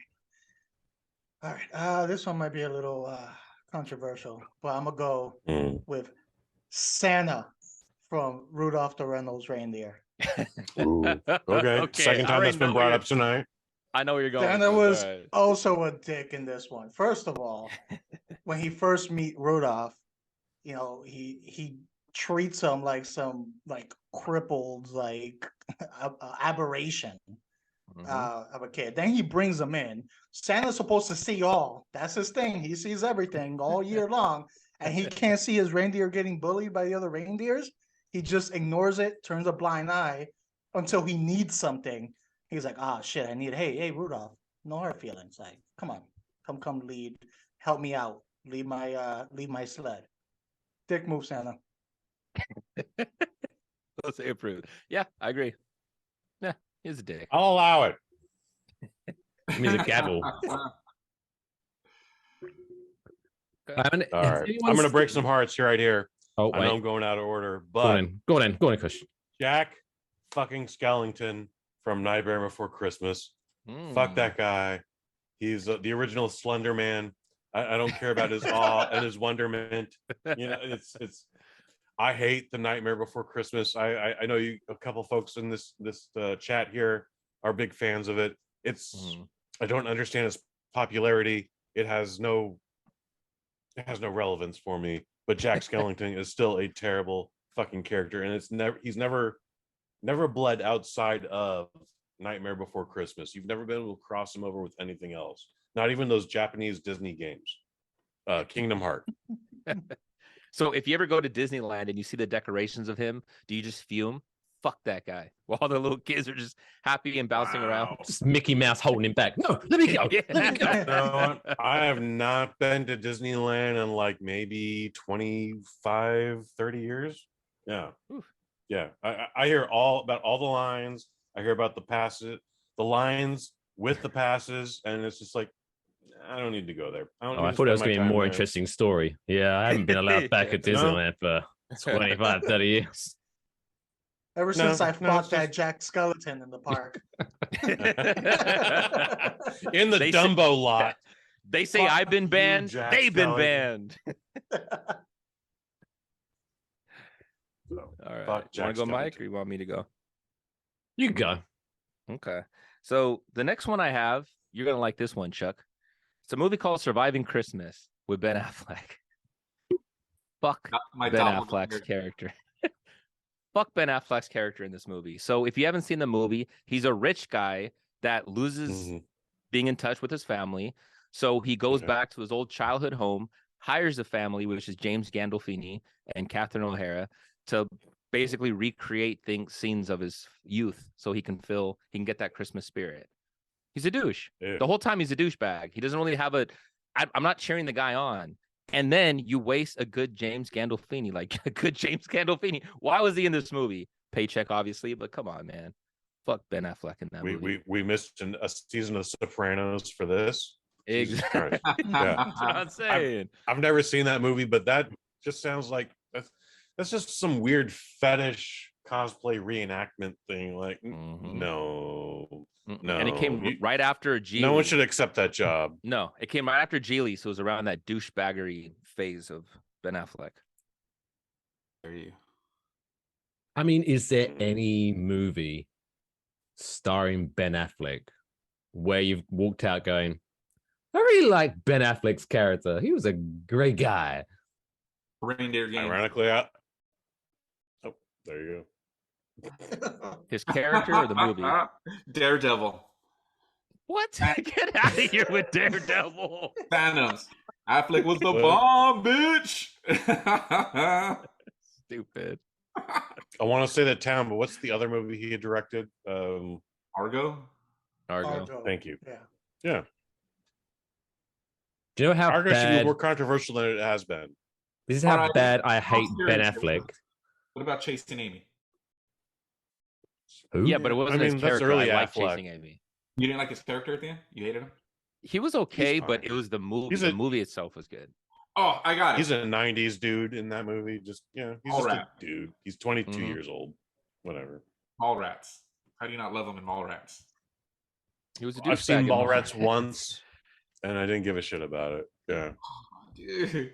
All right. This one might be a little controversial, but I'm gonna go Mm. with Santa from Rudolph the Red-Nosed Reindeer. Ooh. Okay. Second I time already that's been know brought where up tonight. I know where you're going. Santa with was this, all right. also a dick in this one. First of all, when he first meet Rudolph, he treats him like some crippled aberration of a kid. Then he brings him in. Santa's supposed to see all. That's his thing. He sees everything all year long, and he can't see his reindeer getting bullied by the other reindeers. He just ignores it, turns a blind eye until he needs something. He's like, "Ah, shit, I need. Hey, Rudolph, no hard feelings. Like, come on, come, lead, help me out, lead my sled." Dick move, Santa. Let's say approved. Yeah, I agree. Yeah, he's a dick. I'll allow it. Give me the gavel. All right. I'm going to break some hearts right here. Oh, I know I'm wait. going out of order, Go but on, Kush. Jack fucking Skellington from Nightmare Before Christmas. Fuck that guy. He's the original Slender Man. I don't care about his awe and his wonderment. It's. I hate the Nightmare Before Christmas. I know a couple folks in this chat here are big fans of it. It's I don't understand its popularity. It has no relevance for me. But Jack Skellington is still a terrible fucking character, and he's never bled outside of Nightmare Before Christmas. You've never been able to cross him over with anything else. Not even those Japanese Disney games. Kingdom Hearts. So if you ever go to Disneyland and you see the decorations of him, do you just fume? Fuck that guy. While all the little kids are just happy and bouncing around. Just Mickey Mouse holding him back. No, let me go. Let me go. No, I have not been to Disneyland in like maybe 25, 30 years. Yeah. Oof. Yeah. I hear all about all the lines. I hear about the passes, the lines with the passes, and it's just like, I don't need to go there. I thought it was going to be a more interesting story. Yeah, I haven't been allowed back at Disneyland for 25, 30 years. Ever since I fought that Jack Skeleton in the park. In the Dumbo lot. They say I've been banned. They've been banned. All right. Want to go, Mike, or you want me to go? You go. Okay. So the next one I have, you're going to like this one, Chuck. It's a movie called Surviving Christmas with Ben Affleck. Fuck Ben Affleck's character. Fuck Ben Affleck's character in this movie. So if you haven't seen the movie, he's a rich guy that loses being in touch with his family. So he goes back to his old childhood home, hires a family, which is James Gandolfini and Catherine O'Hara, to basically recreate scenes of his youth so he can get that Christmas spirit. He's a douche. Yeah. The whole time he's a douchebag. He doesn't really have I'm not cheering the guy on. And then you waste a good James Gandolfini, like a good James Gandolfini. Why was he in this movie? Paycheck, obviously, but come on, man. Fuck Ben Affleck in that movie. We missed a season of Sopranos for this. Exactly. Yeah. That's what I'm saying. I've never seen that movie, but that just sounds like that's just some weird fetish cosplay reenactment thing. Like, no. And it came right after Geely. No one should accept that job. No, it came right after Geely, so it was around that douchebaggery phase of Ben Affleck. There you. I mean, is there any movie starring Ben Affleck where you've walked out going, I really like Ben Affleck's character. He was a great guy. Reindeer Games. Ironically, oh, there you go. His character or the movie? Daredevil. What? Get out of here with Daredevil. Thanos. Affleck was the bomb, bitch. Stupid. I want to say that town, but what's the other movie he had directed? Argo. Thank you. Yeah. Do you know how Argo bad... should be more controversial than it has been. This is how bad I hate Ben Affleck. What about Chasing Amy? Who? Yeah, but it wasn't his character. I like Chasing Amy. You didn't like his character at the end? You hated him? He was okay, but it was the movie. The movie itself was good. Oh, I got it. He's a 90s dude in that movie. He's just a dude. He's 22 years old. Whatever. Mallrats. How do you not love him in Mallrats? He was a I've seen Mallrats once, and I didn't give a shit about it. Yeah. Oh, dude.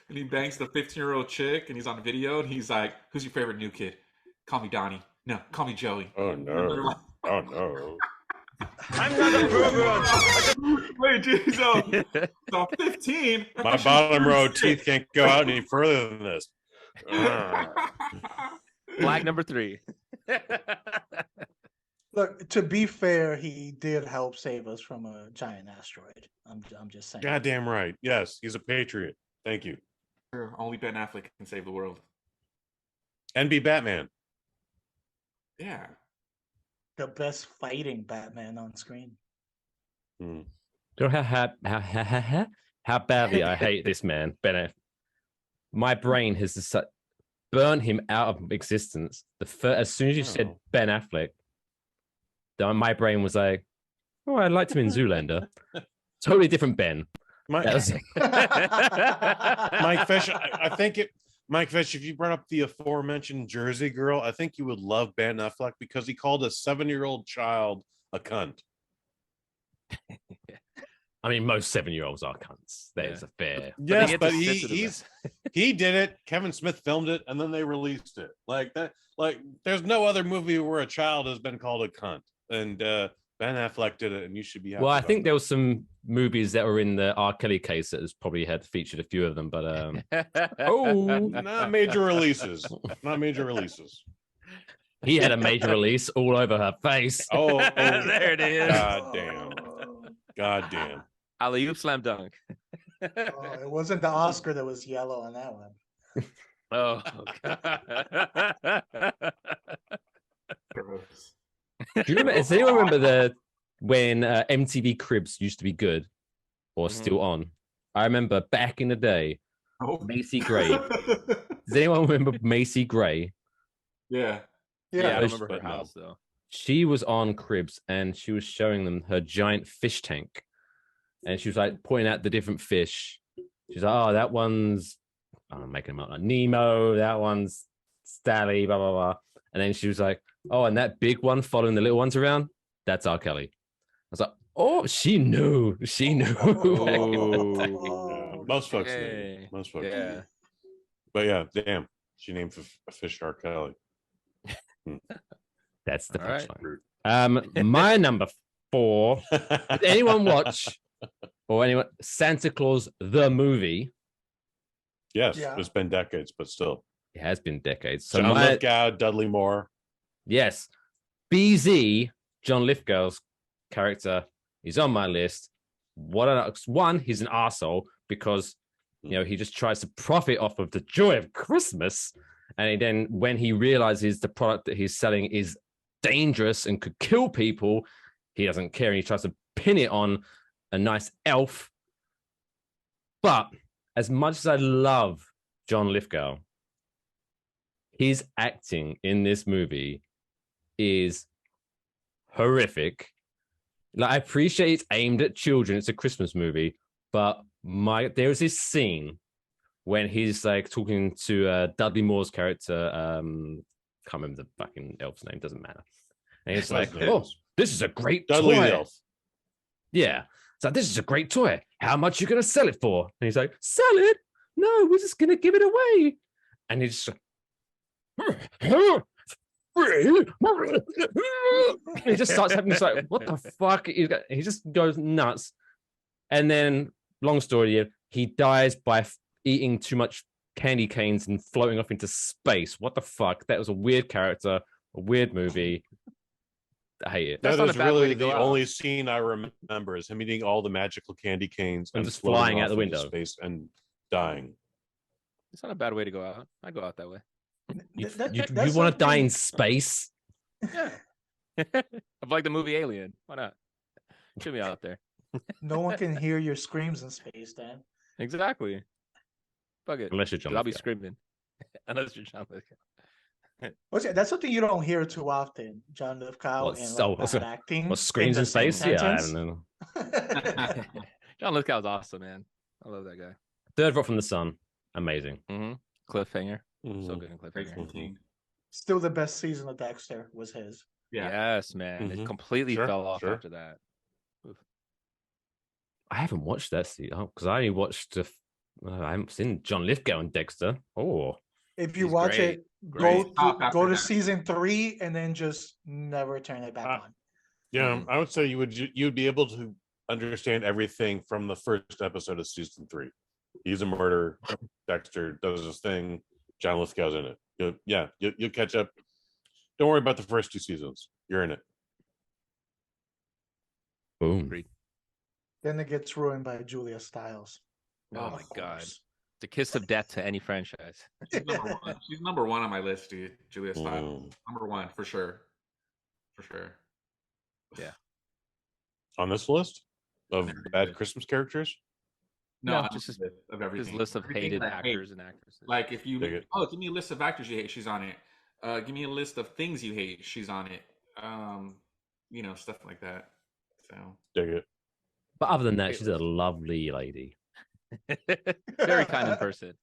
And he bangs the 15-year-old chick, and he's on video, and he's like, who's your favorite new kid? Call me Donnie. No, call me Joey. Oh, no. Oh, no. I'm not a pervert. Wait, dude, so 15. My bottom row teeth can't go out any further than this. Flag number 3. Look, to be fair, he did help save us from a giant asteroid. I'm just saying. Goddamn right. Yes, he's a patriot. Thank you. Only Ben Affleck can save the world. And be Batman. Yeah. The best fighting Batman on screen. Do you know how badly I hate this man, Ben Affleck? My brain has just burned him out of existence. As soon as you said Ben Affleck, my brain was like, oh, I liked him in Zoolander. Totally different Ben. Mike Fish, Mike Fish, if you brought up the aforementioned Jersey Girl, I think you would love Ben Affleck because he called a 7-year-old child a cunt. I mean, most 7-year-olds are cunts. That is a fair. Yes, but he did it. Kevin Smith filmed it, and then they released it like that. Like, there's no other movie where a child has been called a cunt, and Ben Affleck did it, and you should be happy. Well, I about think that. there was some movies that were in the R. Kelly case that has probably had featured a few of them, but Not major releases. Not major releases. he had a major release all over her face. Oh, there it is. God damn. God damn. Alley-oop slam dunk. Oh, it wasn't the Oscar that was yellow on that one. Oh, Gross. Do you remember? Does anyone remember when MTV Cribs used to be good or still on? I remember back in the day, Macy Gray. Does anyone remember Macy Gray? Yeah. yeah, I Those- remember her but no. house though. She was on Cribs and she was showing them her giant fish tank, and she was like pointing out the different fish. She's like, "Oh, that one's I'm making them up like Nemo. That one's Stally, blah blah blah." And then she was like, "Oh, and that big one following the little ones around, that's R. Kelly." I was like, "Oh, she knew. She knew." Yeah, most folks knew. Hey. Most folks. Yeah. Knew. But yeah, damn. She named a fish R. Kelly. That's the All right. punchline. My number 4. Did anyone watch or anyone Santa Claus the movie? Yes, Yeah. it's been decades, but still. It has been decades. So John my, Lithgow, Dudley Moore. yes, BZ John Lithgow's character is on my list. One, he's an arsehole because he just tries to profit off of the joy of Christmas, and then when he realizes the product that he's selling is dangerous and could kill people, he doesn't care and he tries to pin it on a nice elf. But as much as I love John Lithgow, his acting in this movie is horrific. Like, I appreciate it's aimed at children, it's a Christmas movie, but there was this scene when he's like talking to Dudley Moore's character, can't remember the fucking elf's name, doesn't matter. And he's like, "Oh, this is a great Dudley toy." the elf. Yeah. It's like, "This is a great toy. How much are you going to sell it for?" And he's like, "Sell it? No, we're just going to give it away." And he's just he just starts having this like, "What the fuck?" He just goes nuts. And then, long story, he dies by eating too much candy canes and floating off into space. What the fuck? That was a weird character, a weird movie. I hate it. That's That not is a bad way really to go the out. only scene I remember is him eating all the magical candy canes And just floating flying out off the into window. space and dying. It's not a bad way to go out. I go out that way. You That's want to die something- in space? Yeah. Of like the movie Alien. Why not? Shoot me out there. No one can hear your screams in space, Dan. Exactly. Fuck it. Unless you're John 'Cause I'll be Lithgow. screaming. Unless you're John Lithgow. That's something you don't hear too often, John Lithgow, What, and so- like, bad acting. What, screams the in same space? Yeah, I sentence. don't know. John Lithgow's awesome, man. I love that guy. Third Rock from the Sun. Amazing. Mm-hmm. Cliffhanger. So Mhm. good in Great Cliffhanger. team. Still the best season of Dexter was his. Yeah. Yes, man. Mhm. It completely Sure, fell off sure. after that. I haven't watched that season because I only watched. I haven't seen John Lithgow and Dexter. Oh, If you He's watch great. it, Great. Top go after to that. season 3 and then just never turn it back on. Yeah, I would say you'd be able to understand everything from the first episode of season 3. He's a murderer. Dexter does his thing. John Lithgow's in it. You'll catch up. Don't worry about the first 2 seasons. You're in it. boom. Agreed. Then it gets ruined by Julia Stiles. Oh Of my god. course. The kiss of death to any franchise. She's number one. She's number one on my list, dude. Julia Stiles. Mm. Number one for sure. For sure. On this list of Very bad good. Christmas characters. No, No, just just of everything. His list of Everything hated that I hate. actors and actresses. Like if you Dig it. give me a list of actors you hate, she's on it. Give me a list of things you hate, she's on it. Stuff like that. So Dig it. But other than that, she's a lovely lady. Very kind in person.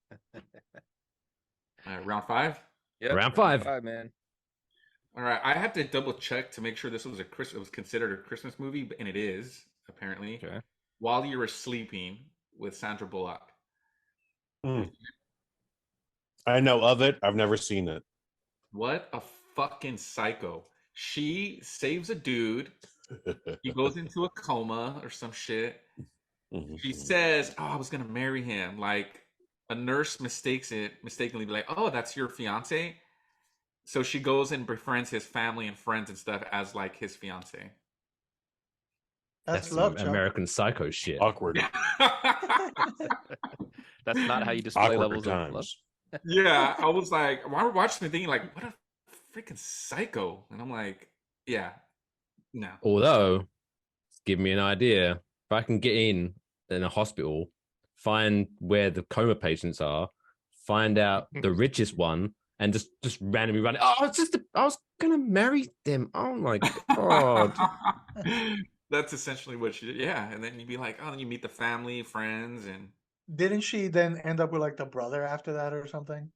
round 5. Yep, Round 5. man. All right, I had to double check to make sure this was it was considered a Christmas movie, and it is apparently. Okay. While You Were Sleeping with Sandra Bullock. I know of it. I've never seen it. What a fucking psycho! She saves a dude He goes into a coma or some shit. She says, "Oh, I was gonna marry him." Like a nurse mistakenly be like, "Oh, that's your fiance." So she goes and befriends his family and friends and stuff as like his fiance. That's some love, Chuck. American Psycho shit. Awkward. That's not how you display Awkward levels of love. times. Yeah, I was like, I remember watching the thinking like, what a freaking psycho, and I'm like, yeah, no. Although, give me an idea. If I can get in a hospital, find where the coma patients are, find out the richest one, and just randomly run. Oh, I was gonna marry them. Oh my god. That's essentially what she did. Yeah, and then you'd be like, oh, then you meet the family, friends, and Didn't she then end up with like the brother after that or something?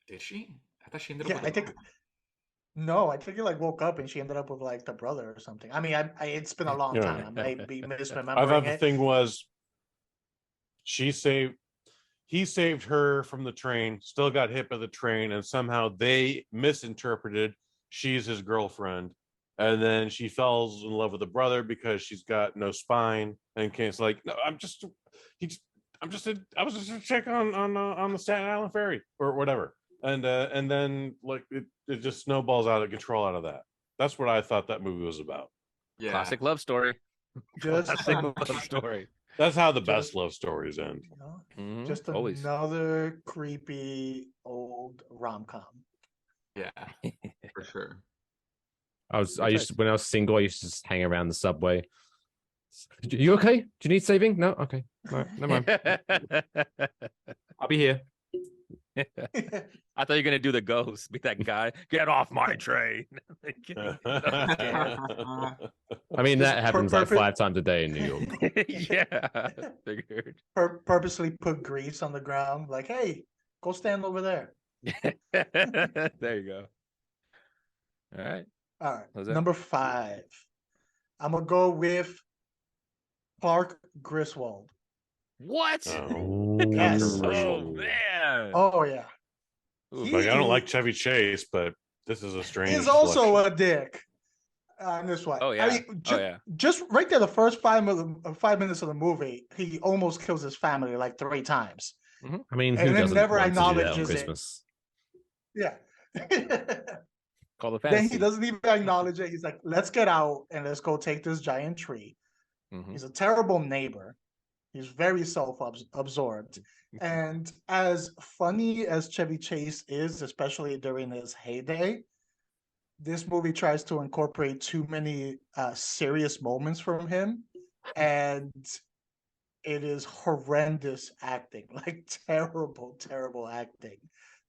did she? I thought she ended Yeah, up with I think. No, I think he like woke up and she ended up with like the brother or something. I mean, it's been a long Yeah. time. I might be I misremembering thought the it. thing was he saved her from the train, still got hit by the train, and somehow they misinterpreted she's his girlfriend. And then she falls in love with the brother because she's got no spine, and Kane's like, no, I was just a check on the Staten Island ferry or whatever. And then like it just snowballs out of control out of that. That's what I thought that movie was about. Yeah. Classic love story. Just, Classic love story. That's how the best love stories end. you know, Mhm, just always. another creepy old rom-com. Yeah, for sure. When I was single, I used to just hang around the subway. You okay? Do you need saving? No? Okay. All right, never mind. I'll be here. I thought you were gonna do the ghost, be that guy. Get off my train. I mean, that happens like 5 times a day in New York. Yeah, figured. Purposely put grease on the ground, like, hey, go stand over there. There you go. All right. All right, Jose? number 5. I'm gonna go with Clark Griswold. What? Oh, Yes. Oh man. Oh yeah, like I don't like Chevy Chase, but this is a strange. he's also selection. a dick. On this one. Oh, yeah. I mean, Oh, yeah. Just right there, the first 5 minutes of the movie, he almost kills his family like 3 times. I mean, And who then doesn't never want to do that on acknowledges it. Christmas? Yeah. Call the Then fantasy. he doesn't even acknowledge it. He's like, let's get out and let's go take this giant tree. Mhm. He's a terrible neighbor. He's very self-absorbed. And as funny as Chevy Chase is, especially during his heyday, this movie tries to incorporate too many serious moments from him. And it is horrendous acting, like terrible, terrible acting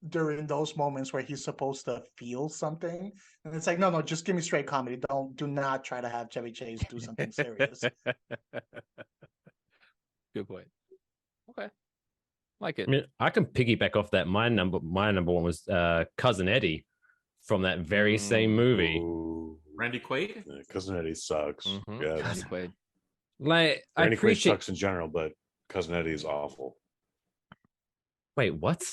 during those moments where he's supposed to feel something. And it's like, no, just give me straight comedy. Do not try to have Chevy Chase do something serious. Good point. Okay. Like it. I mean, I can piggyback off that. My number one was Cousin Eddie from that very same movie. Ooh. Randy Quaid? Yeah, Cousin Eddie sucks. Mhm. Yeah, Randy Quaid. Like, I Randy Quaid appreciate. sucks in general, but Cousin Eddie is awful. Wait, what?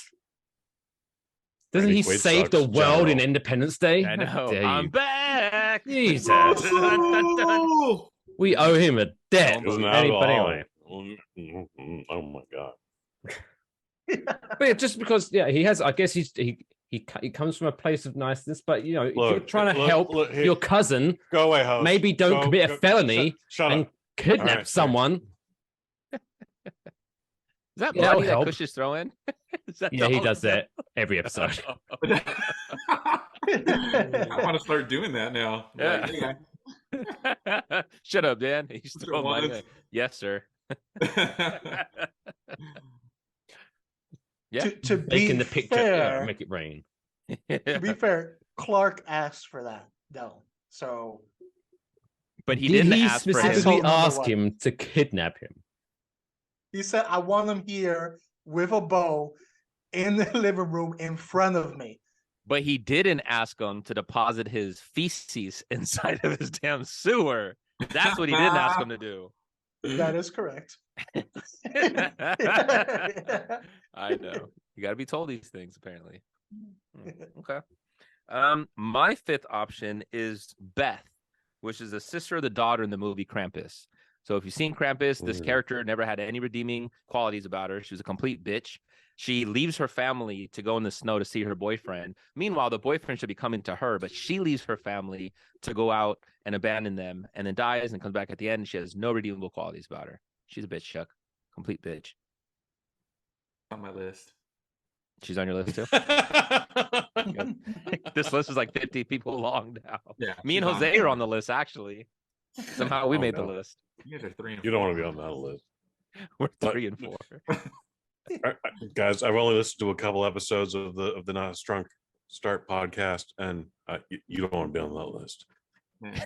Doesn't Randy he Quaid save the sucks in world in general. Independence Day? I How know. dare I'm you. back. Jesus. Oh! We owe him a debt. Isn't But alcohol. anyway, Oh my god. but yeah, just because, yeah, he has. I guess he comes from a place of niceness. But if you're trying to help here. your cousin, Go away, host. maybe don't commit a felony Shut and up. kidnap All right, someone. Is that Yeah, that'll money that help. Kush is throwing? Is that Yeah, he all- does that every episode. I want to start doing that now. Yeah. Like, hey, Shut up, Dan. He's Sure throwing money. was. Yes, sir. Yeah. To be Making the picture, fair, make it rain. to be fair, Clark asked for that, though. So But he Did didn't he ask for him. specifically Asshole ask number him to kidnap him? he said, I want him here with a bow in the living room in front of me. But he didn't ask him to deposit his feces inside of his damn sewer. That's what he didn't ask him to do. That is correct. I know. You got to be told these things, apparently. Okay. My 5th option is Beth which is the sister of the daughter in the movie Krampus. So if you've seen Krampus, this character never had any redeeming qualities about her. She was a complete bitch. She leaves her family to go in the snow to see her boyfriend. Meanwhile, the boyfriend should be coming to her, but she leaves her family to go out and abandon them, and then dies and comes back at the end. And she has no redeemable qualities about her. She's a bitch, Chuck. Complete bitch. On my list. She's on your list too? This list is like 50 people long now. Yeah, Me and Jose are on the list, actually. Somehow we made the list. You guys are 3 and 4. You don't want to be on that list. We're 3 and 4. Guys, I've only listened to a couple episodes of the Not a Strong Start podcast, and you don't want to be on that list. Yeah.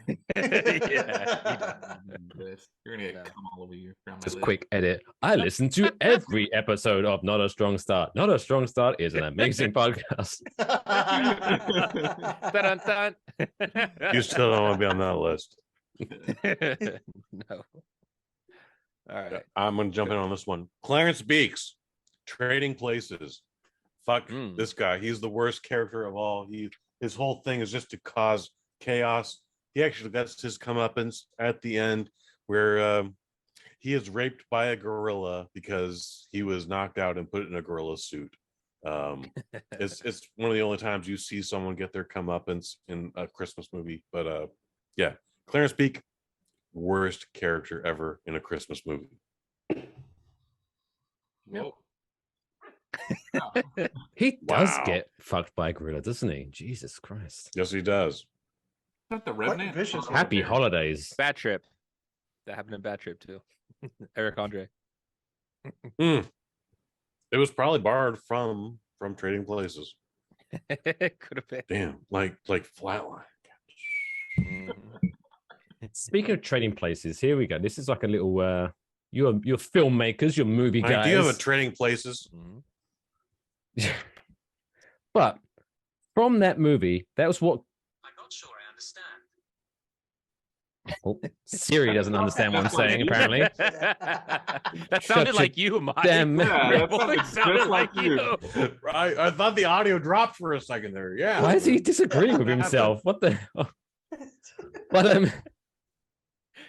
You're gonna get cum all over you. Just quick edit. I listen to every episode of Not a Strong Start. Not a Strong Start is an amazing podcast. Dun-dun-dun. You still don't want to be on that list. No. All right. I'm gonna jump in on this one. Clarence Beeks, Trading Places. Fuck this guy. He's the worst character of all. His whole thing is just to cause chaos. He actually gets his comeuppance at the end, where he is raped by a gorilla because he was knocked out and put in a gorilla suit. It's one of the only times you see someone get their comeuppance in a Christmas movie. But yeah, Clarence Beek, worst character ever in a Christmas movie. Nope. He does Wow. get fucked by a gorilla, doesn't he? Jesus Christ. Yes, he does. Not the Revenant. vicious. Happy holidays. Bad Trip. That happened in Bad Trip too. Eric Andre. It was probably borrowed from Trading Places. Could have been. Damn, like Flatline. Speaking of Trading Places, here we go. This is like a little you're filmmakers, you're movie Mike, guys. do you have a Trading Places? But from that movie, that was what I'm not sure I understand. oh, Siri doesn't understand what I'm saying, apparently. That sounded like you, Mike. Damn. Yeah, that It sounded like you. I thought the audio dropped for a second there. Yeah. Why is he disagreeing with himself? What the hell? But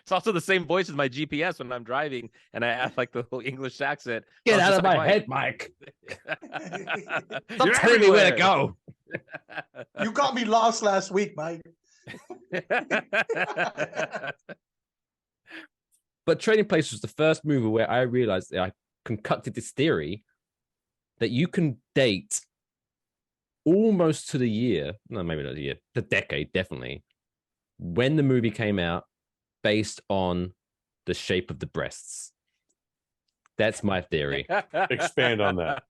It's also the same voice as my GPS when I'm driving, and I have like the whole English accent. get I was out just of like, my head, Mike. Stop You're telling me where to everywhere. go. You got me lost last week, Mike. But Trading Places was the first movie where I realized that I concocted this theory that you can date almost to the year, no, maybe not the year, the decade, definitely, when the movie came out, based on the shape of the breasts. That's my theory. Expand on that.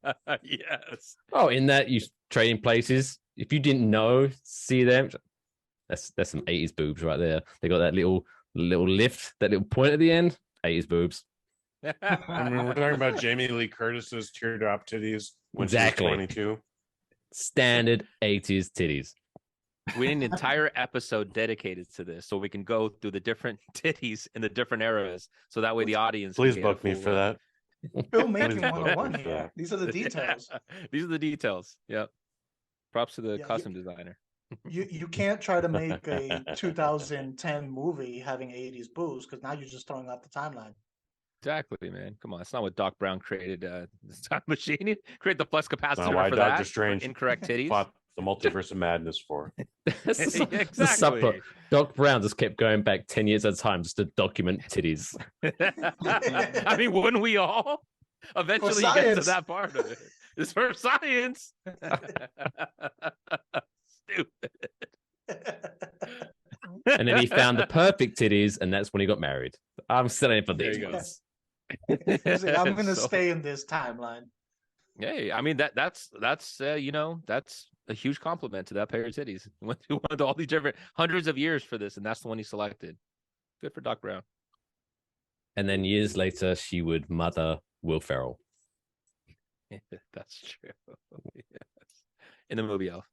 Yes. Oh, in that you Trading Places, if you didn't know, see them. That's some 80s boobs right there. They got that little lift, that little point at the end. 80s boobs. I mean, we're talking about Jamie Lee Curtis's teardrop titties when Exactly. she was 22. Standard 80s titties. We need an entire episode dedicated to this, so we can go through the different titties in the different eras, so that way the audience. Please can get a book me full, for that. Filmmaking Please book 101 me for here. that. These are the details. These are the details. Yep. Props to the Yeah, costume designer. You can't try to make a 2010 movie having 80s boobs because now you're just throwing out the timeline. Exactly, man. Come on, it's not what Doc Brown created. This time machine. He created the flux capacitor Not why for Doctor that. Strange Incorrect titties. fought the multiverse of madness for. That's the Exactly. subplot. Doc Brown just kept going back 10 years at a time just to document titties. I mean, wouldn't we all eventually get to science. that part of it? It's for science. Stupid. And then he found the perfect titties, and that's when he got married. I'm selling for There these you go. ones. He's like, I'm going to So- stay in this timeline. Hey, I mean that's that's a huge compliment to that pair of titties. He went through all these different hundreds of years for this, and that's the one he selected. Good for Doc Brown. And then years later, she would mother Will Ferrell. That's true. Yes. In the movie Elf.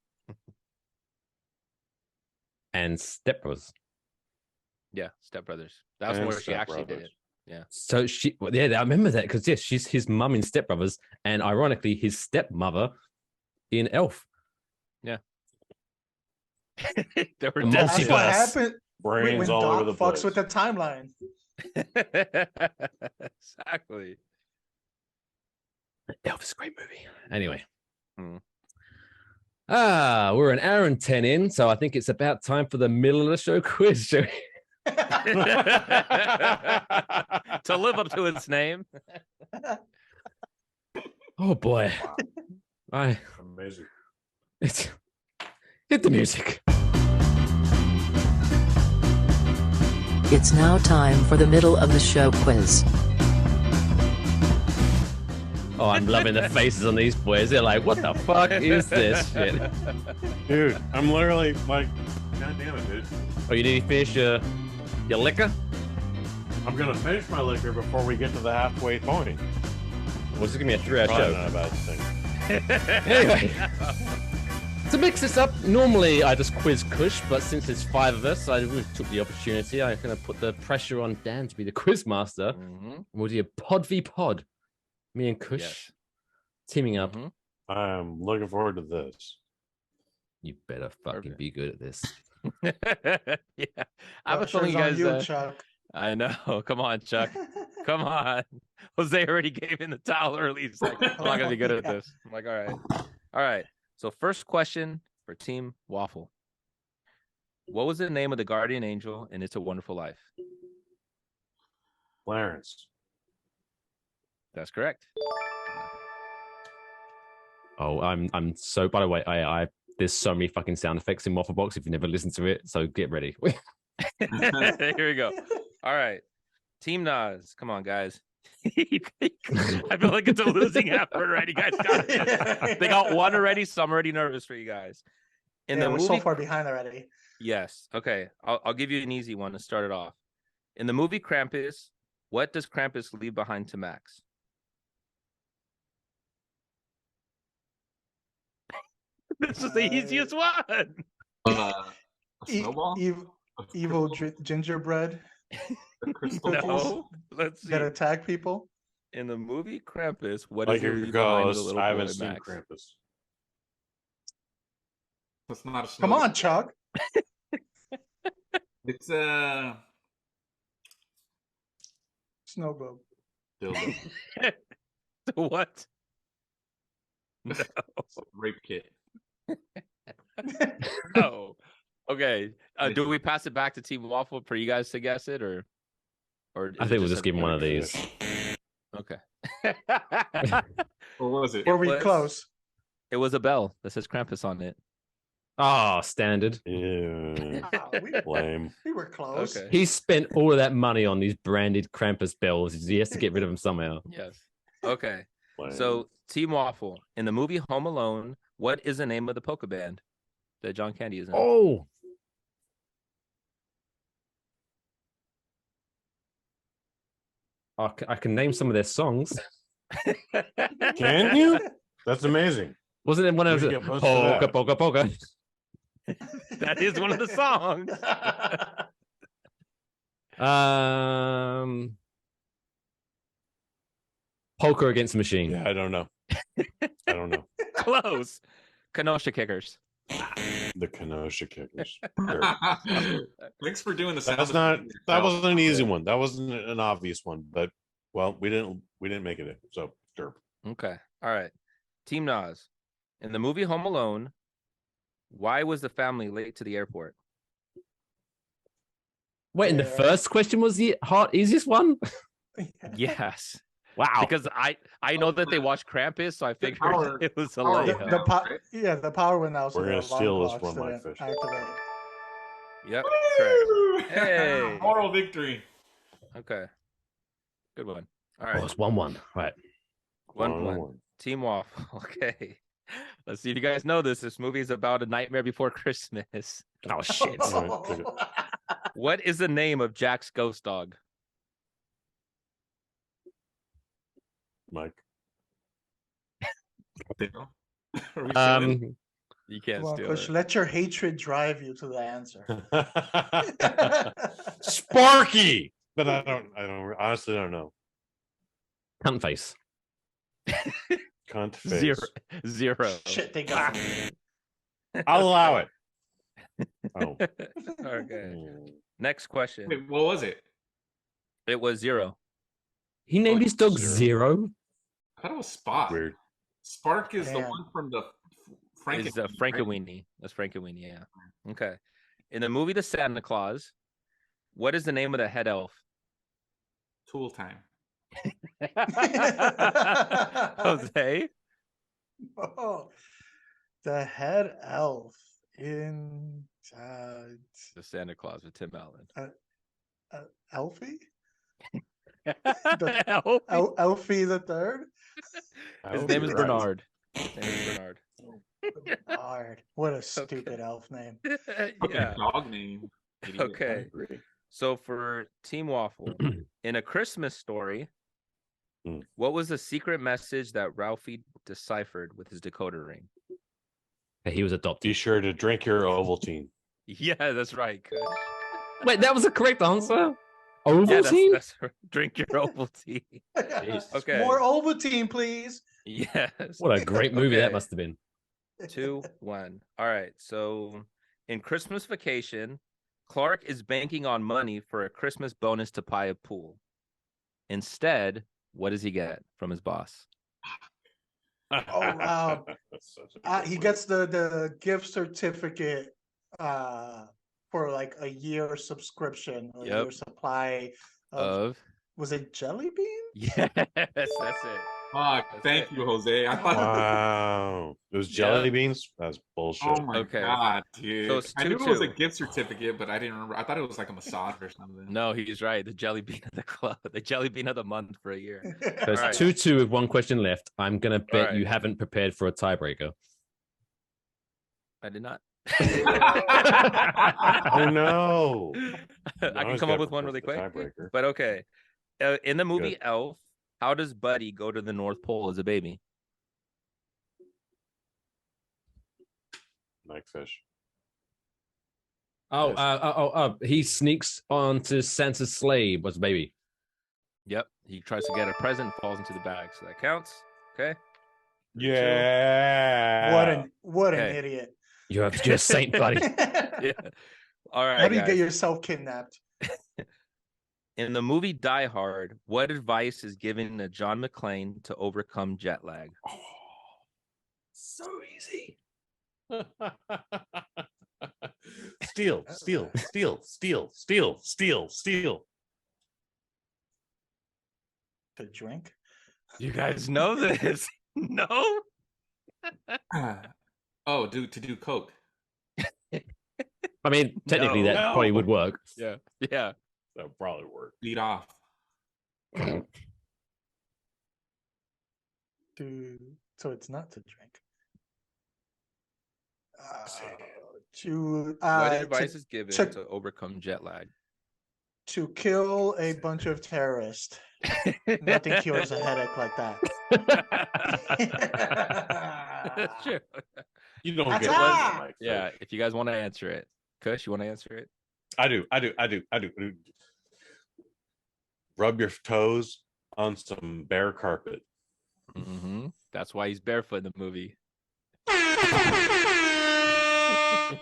And Step Brothers. Yeah, Step Brothers. That was And where she Step actually did Brothers. it. Yeah. So she, well, yeah, I remember that because yes, she's his mum in Step Brothers, and ironically, his stepmother in Elf. They were The dead That's multiverse. what happened. Brains when all Doc over the fucks place. with the timeline. Exactly. Elvis is a great movie. Anyway. Hmm. We're an hour and 10 in, so I think it's about time for the middle of the show quiz. Show. To live up to its name. Oh boy. Amazing. It's hit the music. It's now time for the middle of the show quiz. Oh, I'm loving the faces on these boys. They're like, what the fuck is this shit? Dude, I'm literally like, God damn it, dude. Oh, you need to finish your liquor? I'm gonna finish my liquor before we get to the halfway point. Well, this is gonna be a 3-hour Probably show. not a bad thing. Anyway, to mix this up, normally I just quiz Kush, but since there's 5 of us, I really took the opportunity. I'm gonna put the pressure on Dan to be the quiz master. Mm-hmm. We'll do a pod v pod. Me and Kush Yes. teaming up. Mhm. I'm looking forward to this. You better fucking Perfect. be good at this. Yeah. I have a feeling Pressure's you on guys. Chuck. I know. Come on, Chuck. Come on. Jose already gave in the towel early. He's like, I'm not gonna be good at Yeah. this. I'm like, all right. All right. So first question for Team Waffle. What was the name of the guardian angel in It's a Wonderful Life? Clarence. That's correct. Oh, I'm so. By the way, I there's so many fucking sound effects in Waffle Box. If you never listened to it, so get ready. Here we go. All right. Team Nas. Come on, guys. I feel like it's a losing effort already. You guys got it. They got one already, so I'm already nervous for you guys. In Yeah, the we're movie, so far behind already. yes. Okay. I'll give you an easy one to start it off. In the movie Krampus, what does Krampus leave behind to Max? This is the easiest one. A E- snowball? evil gingerbread A crystal ball? No. Let's see. that attack people. In the movie Krampus, what Like does he your leave behind the ghost. little I boy haven't seen Max? Krampus. It's not a Come snowball. on, Chuck. It's a Snow globe. dildo. What? No. Rape kit. No. Okay. Do we pass it back to Team Waffle for you guys to guess it, or is I it think we'll just a- give him one of these. Okay. What was it? Were we was- close? It was a bell that says Krampus on it. Oh, standard. Yeah. Ah, Lame. we were close. Okay. He spent all of that money on these branded Krampus bells. He has to get rid of them somehow. Yes. Okay. Lame. So Team Waffle, in the movie Home Alone, what is the name of the polka band that John Candy is in? Oh, I can name some of their songs. Can you? That's amazing. Wasn't it one of We the should get most of that. polka polka? That is one of the songs. Poker Against the Machine. Yeah, I don't know. I don't know. Close. Kenosha Kickers. The Kenosha Kickers. Sure. Thanks for doing the sound. That's not. effect That yourself. wasn't an easy one. That wasn't an obvious one. But well, we didn't make it in. So sure. Okay. All right. Team Nas. In the movie Home Alone, why was the family late to the airport? Wait, and the Yeah. first question was the easiest one? Yes. Wow. Because I know that they watched Krampus, so I figured power- it was a power the, layup. the po- Right? yeah, the power went out. So We're the gonna steal alarm this clocks one, didn't Mike Fish. activate. Yep. Correct. Woo! Hey. Moral victory. Okay. Good one. All Oh, right. it's 1-1. Right. 1-1. Team Waffle. Okay. Let's see if you guys know this. This movie is about a nightmare before Christmas. Oh, shit. All right, take it. What is the name of Jack's ghost dog? Mike. Are we stealing? You can't Come on, steal Kush, it. let your hatred drive you to the answer. Sparky. But I don't honestly don't know. Cunt face. Cunt face. Zero. Shit, they got me. I'll allow it. Oh. Okay. Next question. Wait, what was it? It was 0. He named his dog Zero. I thought it was Spot. Weird. Spark is the Damn. one from the Is Frankenweenie. That's Frankenweenie, yeah. Okay. In the movie The Santa Claus, what is the name of the head elf? Tool Time. Jose? Oh, the head elf in The Santa Claus with Tim Allen. Elfie? Elf? Elfie the third? His name is Bernard. His name is Bernard. Bernard. What a stupid elf name. Yeah. Dog name. Idiot. Okay. So for Team Waffle, in A Christmas Story, what was the secret message that Ralphie deciphered with his decoder ring? He was adopted. Be sure to drink your Ovaltine. Yeah, that's right. Kush. Wait, that was the correct answer? Ovaltine? That's right. Drink your Ovaltine. Okay. More Ovaltine, please. Yes. What a great movie Okay. that must have been. 2-1. All right. So in Christmas Vacation, Clark is banking on money for a Christmas bonus to buy a pool. Instead, what does he get from his boss? Oh, he gets the gift certificate for like a year subscription, a year supply of was it jelly bean? Yes, that's it. Fuck, thank you, Jose. I thought Wow. It was jelly beans? That's bullshit. Oh my Okay. god, dude. So it's I knew it was a 2-2. gift certificate, but I didn't remember. I thought it was like a massage or something. No, he's right. The jelly bean of the club, the jelly bean of the month for a year. So it's All right. 2-2 with one question left. I'm going to bet right. you haven't prepared for a tiebreaker. I did not. Oh no. I can come up with one really quick. But okay. In the movie Elf, how does Buddy go to the North Pole as a baby? Mike Fish. He sneaks onto Santa's sleigh as a baby. Yep. He tries to get a present, falls into the bag. So that counts. Okay. Yeah. What an Okay. idiot. You're a saint, buddy. Yeah. All right. How do you get guys. yourself kidnapped? In the movie Die Hard, what advice is given to John McClane to overcome jet lag? So easy. Steal. To drink? You guys know this? No? Oh, to do coke. I mean, technically that probably would work. Yeah. Yeah. That would probably work. Beat off. So it's not to drink. What advice is given to overcome jet lag? To kill a bunch of terrorists. Nothing cures a headache like that. That's true. You don't That's get ah! one, Mike. Yeah. If you guys want to answer it, Kush, you want to answer it? I do. Rub your toes on some bare carpet. Mm-hmm. That's why he's barefoot in the movie.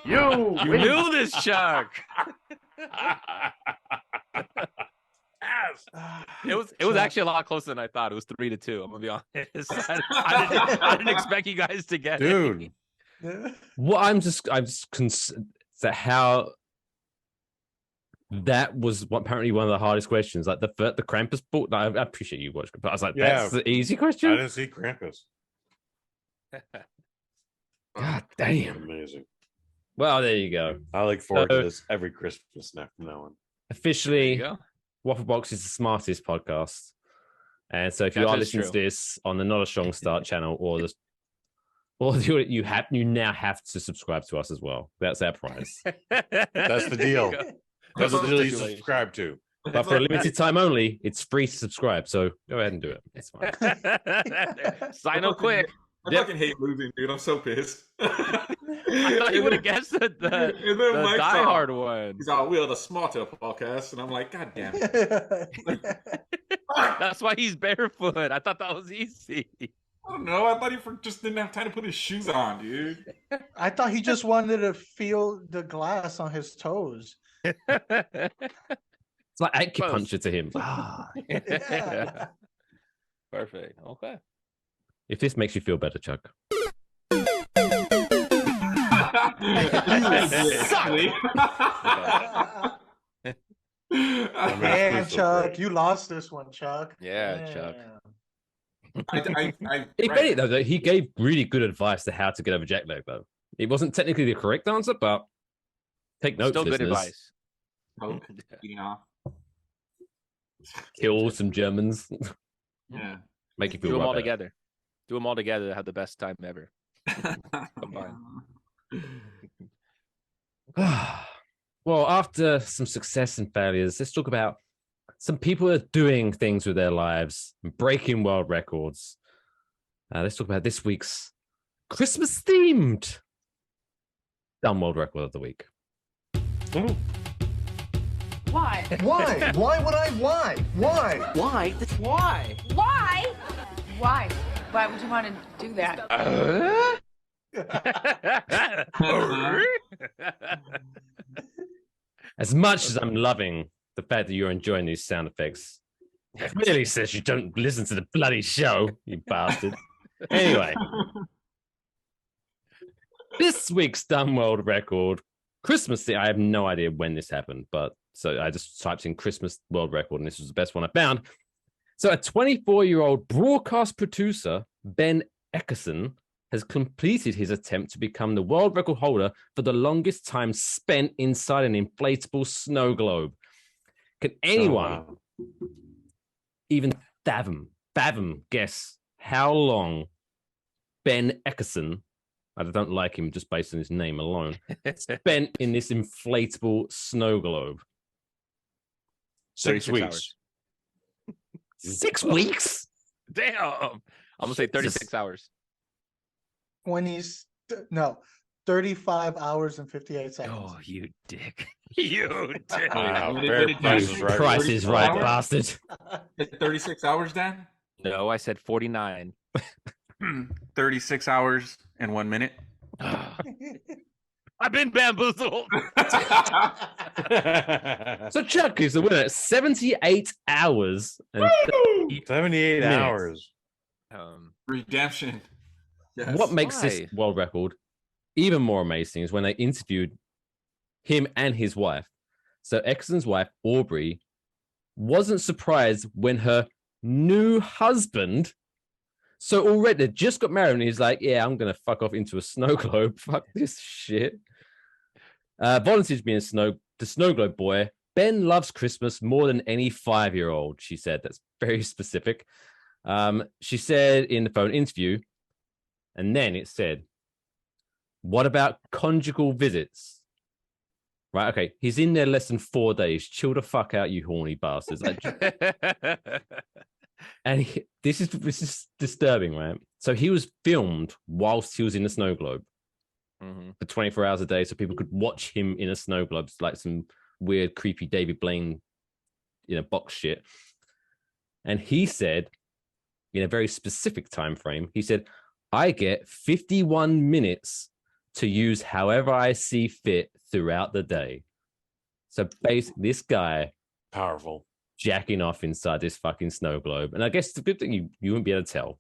You knew this, Chuck. It was actually a lot closer than I thought. It was 3-2. I'm gonna be honest. I didn't expect you guys to get Dude. it. Well, I'm just concerned that how that was apparently one of the hardest questions. Like the Krampus book. I appreciate you watching, but I was like, that's the easy question. I didn't see Krampus. God damn. Amazing. Well, there you go. I look forward to this every Christmas now from now on. Officially, Waffle Box is the smartest podcast. And so if you are listening to this on the Not a Strong Start channel you now have to subscribe to us as well. That's our prize. That's the deal. That's the deal you subscribe to. But for a limited time only, it's free to subscribe. So go ahead and do it. It's fine. Sign up quick. I fucking hate losing, dude. I'm so pissed. I thought you would have guessed the Die Hard one. He's like, we are the smarter podcast. And I'm like, God damn it. That's why he's barefoot. I thought that was easy. I don't know. I thought he just didn't have time to put his shoes on, dude. I thought he just wanted to feel the glass on his toes. It's like acupuncture to him. Ah. Yeah. Perfect. Okay. If this makes you feel better, Chuck. Man, Chuck, you lost this one, Chuck. Yeah, Chuck. If anything, though, he gave really good advice to how to get over jet lag, though. It wasn't technically the correct answer, but take notes. Still good advice. Yeah. Kill some Germans. Yeah. Make you feel Do them all better. together. Do them all together to have the best time ever. Combined. Well, after some success and failures, let's talk about some people that are doing things with their lives and breaking world records. Let's talk about this week's Christmas themed dumb world record of the week. Why? Why? Why would I? Why? Why? Why? Why? Why? Why? Why would you want to do that? As much as I'm loving the fact that you're enjoying these sound effects, it really says you don't listen to the bloody show, you bastard. Anyway, this week's dumb world record, Christmas thing. I have no idea when this happened, but so I just typed in Christmas world record, and this was the best one I found. So a 24-year-old broadcast producer, Ben Eckerson, has completed his attempt to become the world record holder for the longest time spent inside an inflatable snow globe. Can anyone even fathom, guess how long Ben Eckerson, I don't like him just based on his name alone, spent in this inflatable snow globe? 6 weeks. Hours. 6 weeks? Damn. I'm going to say 36 hours. 35 hours and 58 seconds. Oh, you dick. You dick. Price is right, bastard. 36 hours, Dan? No, I said 49. 36 hours and 1 minute. I've been bamboozled. So Chuck is the winner at 78 hours. And 78 minutes. hours. Redemption. Yes. What makes this world record even more amazing is when they interviewed him and his wife. So Eckerson's wife, Aubrey, wasn't surprised when her new husband, so already they just got married, and he's like, yeah, I'm going to fuck off into a snow globe. Fuck this shit. Volunteered to be the snow globe boy. Ben loves Christmas more than any 5-year-old, she said. That's very specific. She said in the phone interview, and then it said, what about conjugal visits? Right, okay. He's in there less than 4 days. Chill the fuck out, you horny bastards. And this is disturbing, right? So he was filmed whilst he was in the snow globe for 24 hours a day, so people could watch him in a snow globe, like some weird, creepy David Blaine, box shit. And he said, in a very specific time frame, he said, I get 51 minutes to use however I see fit throughout the day. So basically, this guy, powerful, jacking off inside this fucking snow globe. And I guess the good thing you wouldn't be able to tell.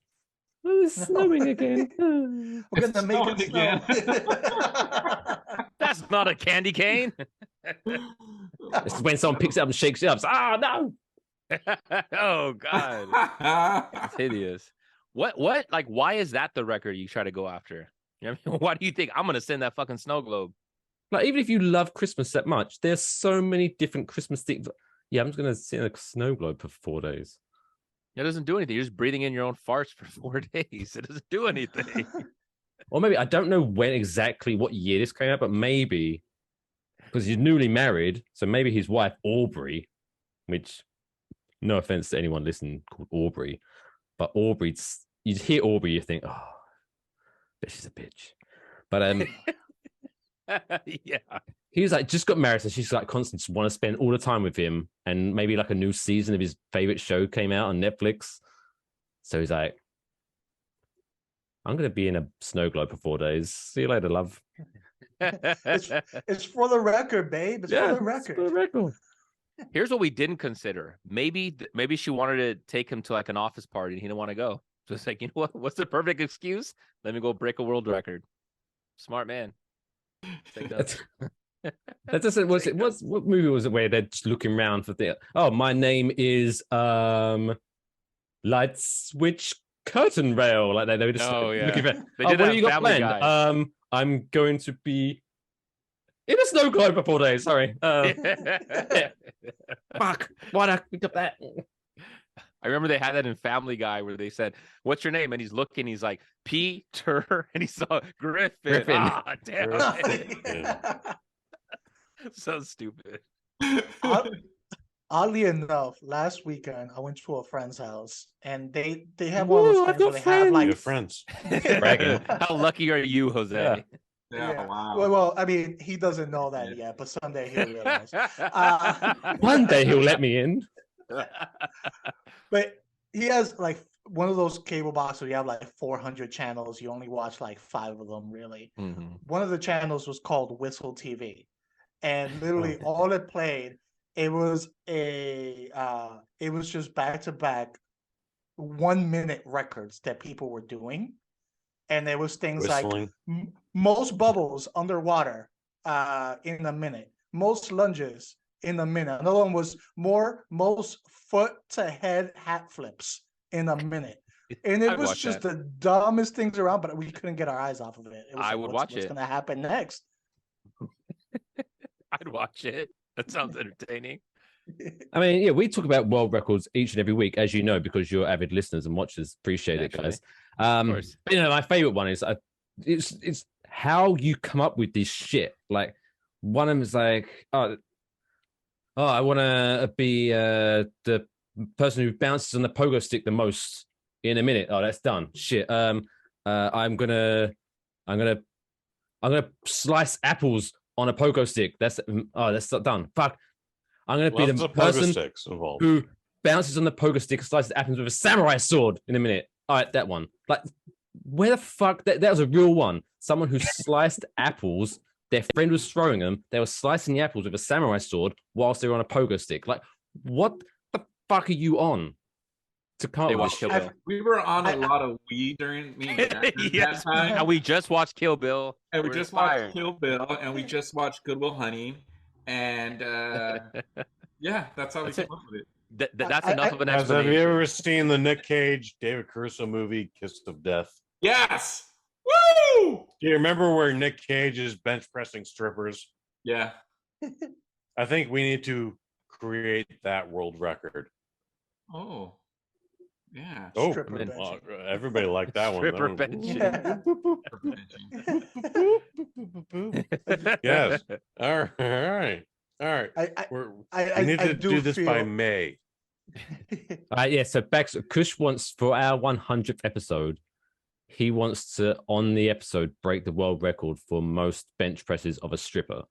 Oh, it's snowing again. We're gonna make it again. That's not a candy cane. It's when someone picks it up and shakes it up. No. Oh God, it's hideous. What? Like, why is that the record you try to go after? You know what I mean? Why do you think I'm gonna send that fucking snow globe? Like, even if you love Christmas that much, there's so many different Christmas things. Yeah, I'm just gonna sit in a snow globe for 4 days. It doesn't do anything. You're just breathing in your own farts for 4 days. It doesn't do anything. Or maybe, I don't know what year this came out, but maybe because he's newly married, so maybe his wife Aubrey, which, no offense to anyone listening called Aubrey, but Aubrey's, you hear Aubrey, you think, oh, bet she's a bitch. But yeah, he was like, just got married, so she's like constantly just want to spend all the time with him, and maybe like a new season of his favorite show came out on Netflix. So he's like, I'm gonna be in a snow globe for 4 days. See you later, love. It's for the record, babe. It's for the record. For the record. Here's what we didn't consider. Maybe she wanted to take him to like an office party and he didn't want to go. So it's like, you know what? What's the perfect excuse? Let me go break a world record. Smart man. That doesn't. What movie was it where they're just looking around for the? Oh, my name is light switch curtain rail. Like they were just looking for. What have you got planned? I'm going to be in a snow globe for 4 days. Sorry. Fuck. Why'd I pick up that? I remember they had that in Family Guy where they said, "What's your name?" And he's looking. He's like, Peter, and he saw Griffin. Ah, damn it. So stupid. Oddly enough, last weekend I went to a friend's house and they have one of those things where they have like friends. How lucky are you, Jose? Yeah. Wow. Well, I mean, he doesn't know that yet, but someday he'll realize. One day he'll let me in. But he has like one of those cable boxes where you have like 400 channels. You only watch like 5 of them, really. Mm-hmm. One of the channels was called Whistle TV, and literally all it played, it was just back to back 1 minute records that people were doing, and there was things Whistling. like most bubbles underwater in a minute, most lunges in a minute. Another one was most foot to head hat flips in a minute. And it was just the dumbest things around, but we couldn't get our eyes off of it. It was I like, would what's watch it. What's going to happen next? I'd watch it. That sounds entertaining. I mean, yeah, we talk about world records each and every week, as you know, because you're avid listeners and watchers. Appreciate it, guys. But, you know, my favorite one is it's how you come up with this shit. Like one of them is like, oh, I want to be the person who bounces on the pogo stick the most in a minute. Oh, that's done. Shit. I'm gonna slice apples on a pogo stick. That's not done. Fuck. I'm gonna be the person who bounces on the pogo stick and slices apples with a samurai sword in a minute. All right, that one. Like, where the fuck? That was a real one. Someone who sliced apples. Their friend was throwing them. They were slicing the apples with a samurai sword whilst they were on a pogo stick. Like, what the fuck are you on? To come up with Kill Bill. We were on a lot of weed during me and yes, that time. and we just watched Kill Bill. And we just watched Kill Bill, and we just watched Good Will Hunting, and yeah, that's how we came up with it. That's enough of an Guys, explanation. have you ever seen the Nick Cage, David Caruso movie, Kiss of Death? Yes! Woo! Do you remember where Nick Cage is bench pressing strippers? Yeah. I think we need to create that world record. Oh. Yeah. Oh, Stripper everybody liked that one. Stripper benching. Yes. All right. We need to do this by May. Yeah, so Bex Kush wants for our 100th episode, he wants to on the episode break the world record for most bench presses of a stripper.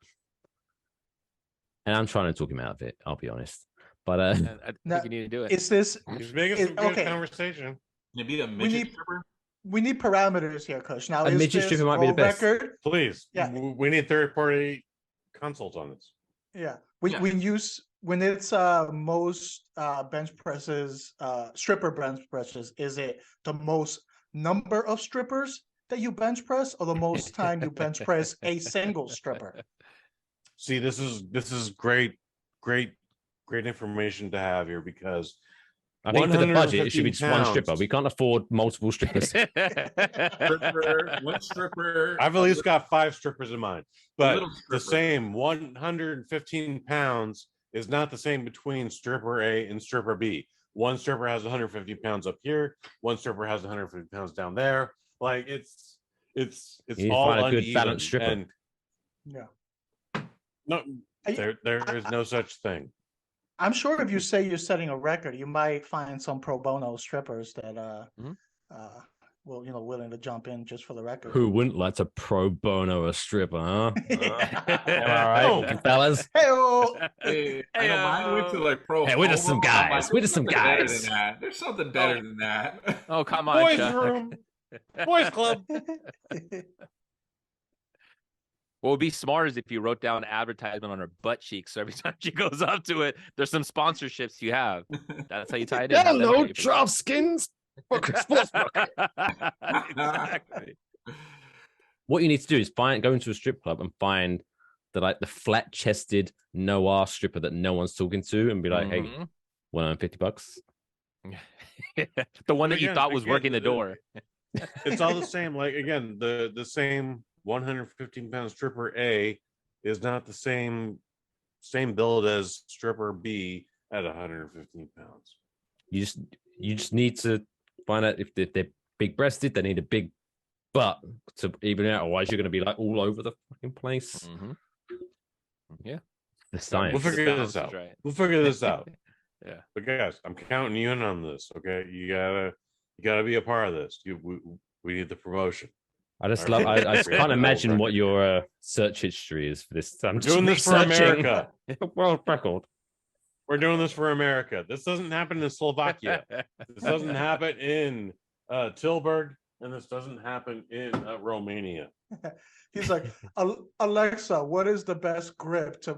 And I'm trying to talk him out of it, I'll be honest. But I think you need to do it. Is this He's making some good conversation. Maybe a midget stripper? We need parameters here, Kush. Now, a midget stripper might be the best. Record? Please. Yeah. We need third-party consults on this. Yeah. When it's most bench presses, stripper bench presses, is it the most number of strippers that you bench press, or the most time you bench press a single stripper? See, this is great information to have here, because I think for the budget, it should be just one stripper. We can't afford multiple strippers. One stripper. I've at least got 5 strippers in mind, but the same 115 pounds is not the same between stripper A and stripper B. One stripper has 150 pounds up here. One stripper has 150 pounds down there. Like it's all find a uneven. good balanced stripper. And Yeah. no, there is no such thing. I'm sure if you say you're setting a record, you might find some pro bono strippers that willing to jump in just for the record. Who wouldn't like to pro bono a stripper, huh? All right, fellas. Hey, I know mine went to like pro. Hey, we're just some guys. We're just some guys. There's something better than that. Oh, come on, Boys Chuck. room. Boys Club. What would be smart is if you wrote down advertisement on her butt cheek, so every time she goes up to it, there's some sponsorships you have. That's how you tie it in. Hello, Trough Skins. Sportsbook. Exactly. What you need to do is go into a strip club and find the flat-chested no-ass stripper that no one's talking to, and be like, "Hey, $150." The one that you thought was working the door. It's all the same. Like again, the same 115-pound stripper A is not the same build as stripper B at 115 pounds. You just need to find out if they're big-breasted. They need a big butt to even out. Otherwise, you're going to be like all over the fucking place. Yeah, the science. We'll figure this out. Right. We'll figure this out. Yeah, but guys, I'm counting you in on this. Okay, you gotta be a part of this. We need the promotion. I just can't imagine what your search history is for this. I'm just doing this for America. World record. We're doing this for America. This doesn't happen in Slovakia. This doesn't happen in Tilburg, and this doesn't happen in Romania. He's like, Alexa, what is the best grip to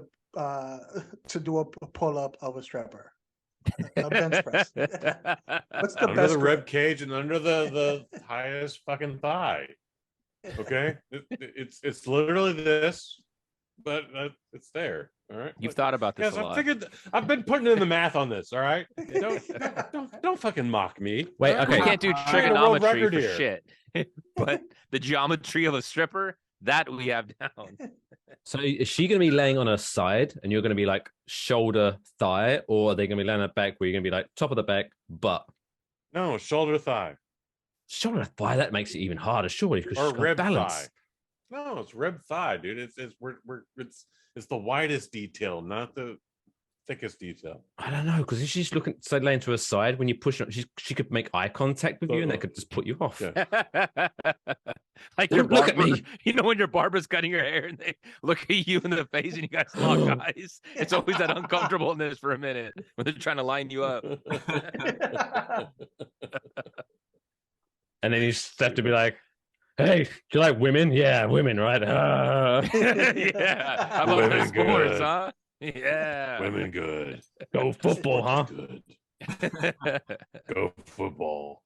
do a pull up of a stripper? A bench press. What's the under best the grip? rib cage and under the highest fucking thigh. Okay, it's literally this, but it's there. All right, you've thought about this a lot. I've been putting in the math on this. All right, don't fucking mock me. Wait, okay, we can't do trigonometry for shit, but the geometry of a stripper that we have down. So is she going to be laying on her side and you're going to be like shoulder, thigh, or are they going to be laying on her back where you're going to be like top of the back, butt? No, shoulder, thigh. Shoulder, thigh, that makes it even harder, surely, because Or she's got rib balance. thigh. No, it's rib thigh, dude. It's the widest detail, not the thickest detail. I don't know, because if she's laying to her side, when you push her, she could make eye contact with you and that could just put you off. Yeah. Like Look at me. You know when your barber's cutting your hair and they look at you in the face and you guys lock eyes. It's always that uncomfortableness for a minute when they're trying to line you up. And then you just have to be like, "Hey, do you like women? Yeah, women, right? Yeah. How about Women the sports, good. huh? Yeah. Women good. Go football, huh? Good. Go football.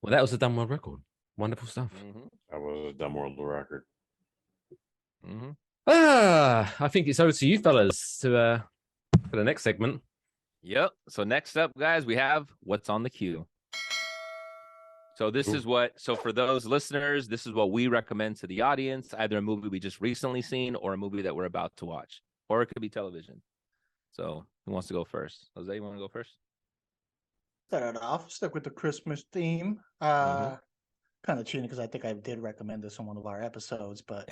Well, that was a Dumb World record. Wonderful stuff. That was a Dumb World record. I think it's over to you fellas for the next segment. Yep. So next up, guys, we have What's on the Queue. So this is so for those listeners, this is what we recommend to the audience, either a movie we just recently seen or a movie that we're about to watch, or it could be television. So who wants to go first? Jose, you want to go first? Start it off. Stick with the Christmas theme. Kind of cheating because I think I did recommend this on one of our episodes, but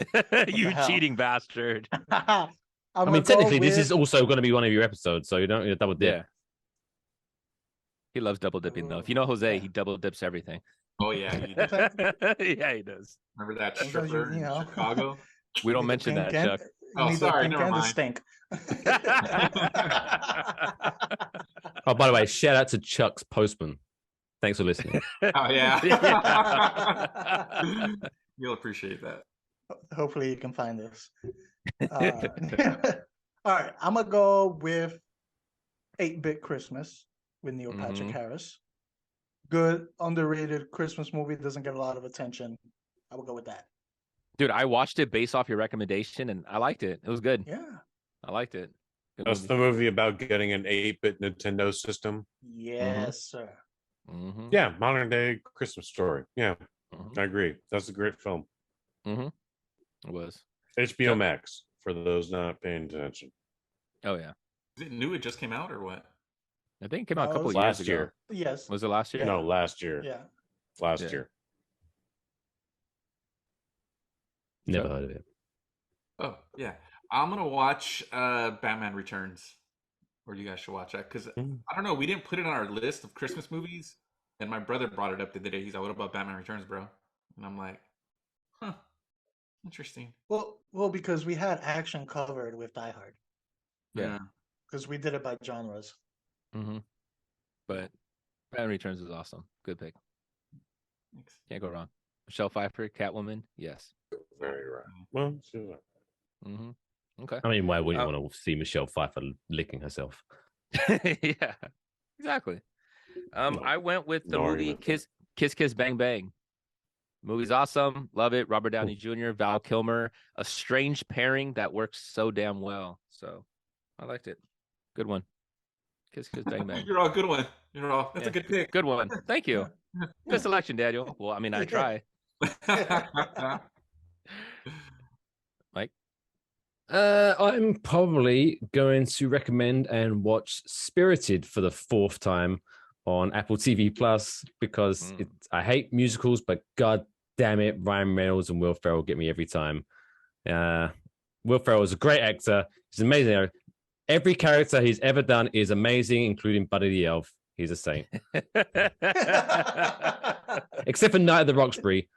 you cheating bastard. I mean, technically, this is also going to be one of your episodes, so you don't double dip. Yeah. He loves double dipping, though. If you know Jose, he double dips everything. Oh, yeah. Yeah, he does. Remember that stripper in Chicago? We don't mention that, Chuck. Oh, sorry, never mind. Stink. Oh, by the way, shout out to Chuck's postman. Thanks for listening. Oh, yeah. You'll appreciate that. Hopefully you can find this. All right, I'm going to go with 8-Bit Christmas with Neil Patrick Harris. Good, underrated Christmas movie. Doesn't get a lot of attention. I will go with that. Dude, I watched it based off your recommendation, and I liked it. It was good. Yeah. I liked it. Good That's movie. the movie about getting an 8-bit Nintendo system. Yes, sir. Yeah, modern day Christmas story. Yeah, I agree. That's a great film. It was. HBO Max, for those not paying attention. Oh, yeah. Is it new? It just came out or what? I think it came out a couple of last years year. ago. Yes. Was it last year? No, last year. Yeah. Last year. Never heard of it. Oh, yeah. I'm going to watch Batman Returns. Or you guys should watch that. Because, I don't know, we didn't put it on our list of Christmas movies. And my brother brought it up the other day. He's like, what about Batman Returns, bro? And I'm like, huh. Interesting. Well, because we had action covered with Die Hard. Yeah. Because we did it by genres. But Batman Returns is awesome. Good pick. Can't go wrong. Michelle Pfeiffer, Catwoman. Yes. Very right. Well, sure. Okay. I mean, why wouldn't you want to see Michelle Pfeiffer licking herself? Yeah, exactly. I went with the movie Kiss Kiss Bang Bang. Movie's awesome. Love it. Robert Downey Jr., Val Kilmer. A strange pairing that works so damn well. So I liked it. Good one. Kiss Kiss Bang Bang. You're all good one. You're all. That's a good pick. Good one. Thank you. Good selection, Daniel. Well, I mean, I try. Mike? I'm probably going to recommend and watch Spirited for the 4th time on Apple TV Plus because I hate musicals, but god damn it, Ryan Reynolds and Will Ferrell get me every time. Will Ferrell is a great actor. He's amazing. Every character he's ever done is amazing, including Buddy the Elf. He's a saint. Except for Night of the Roxbury.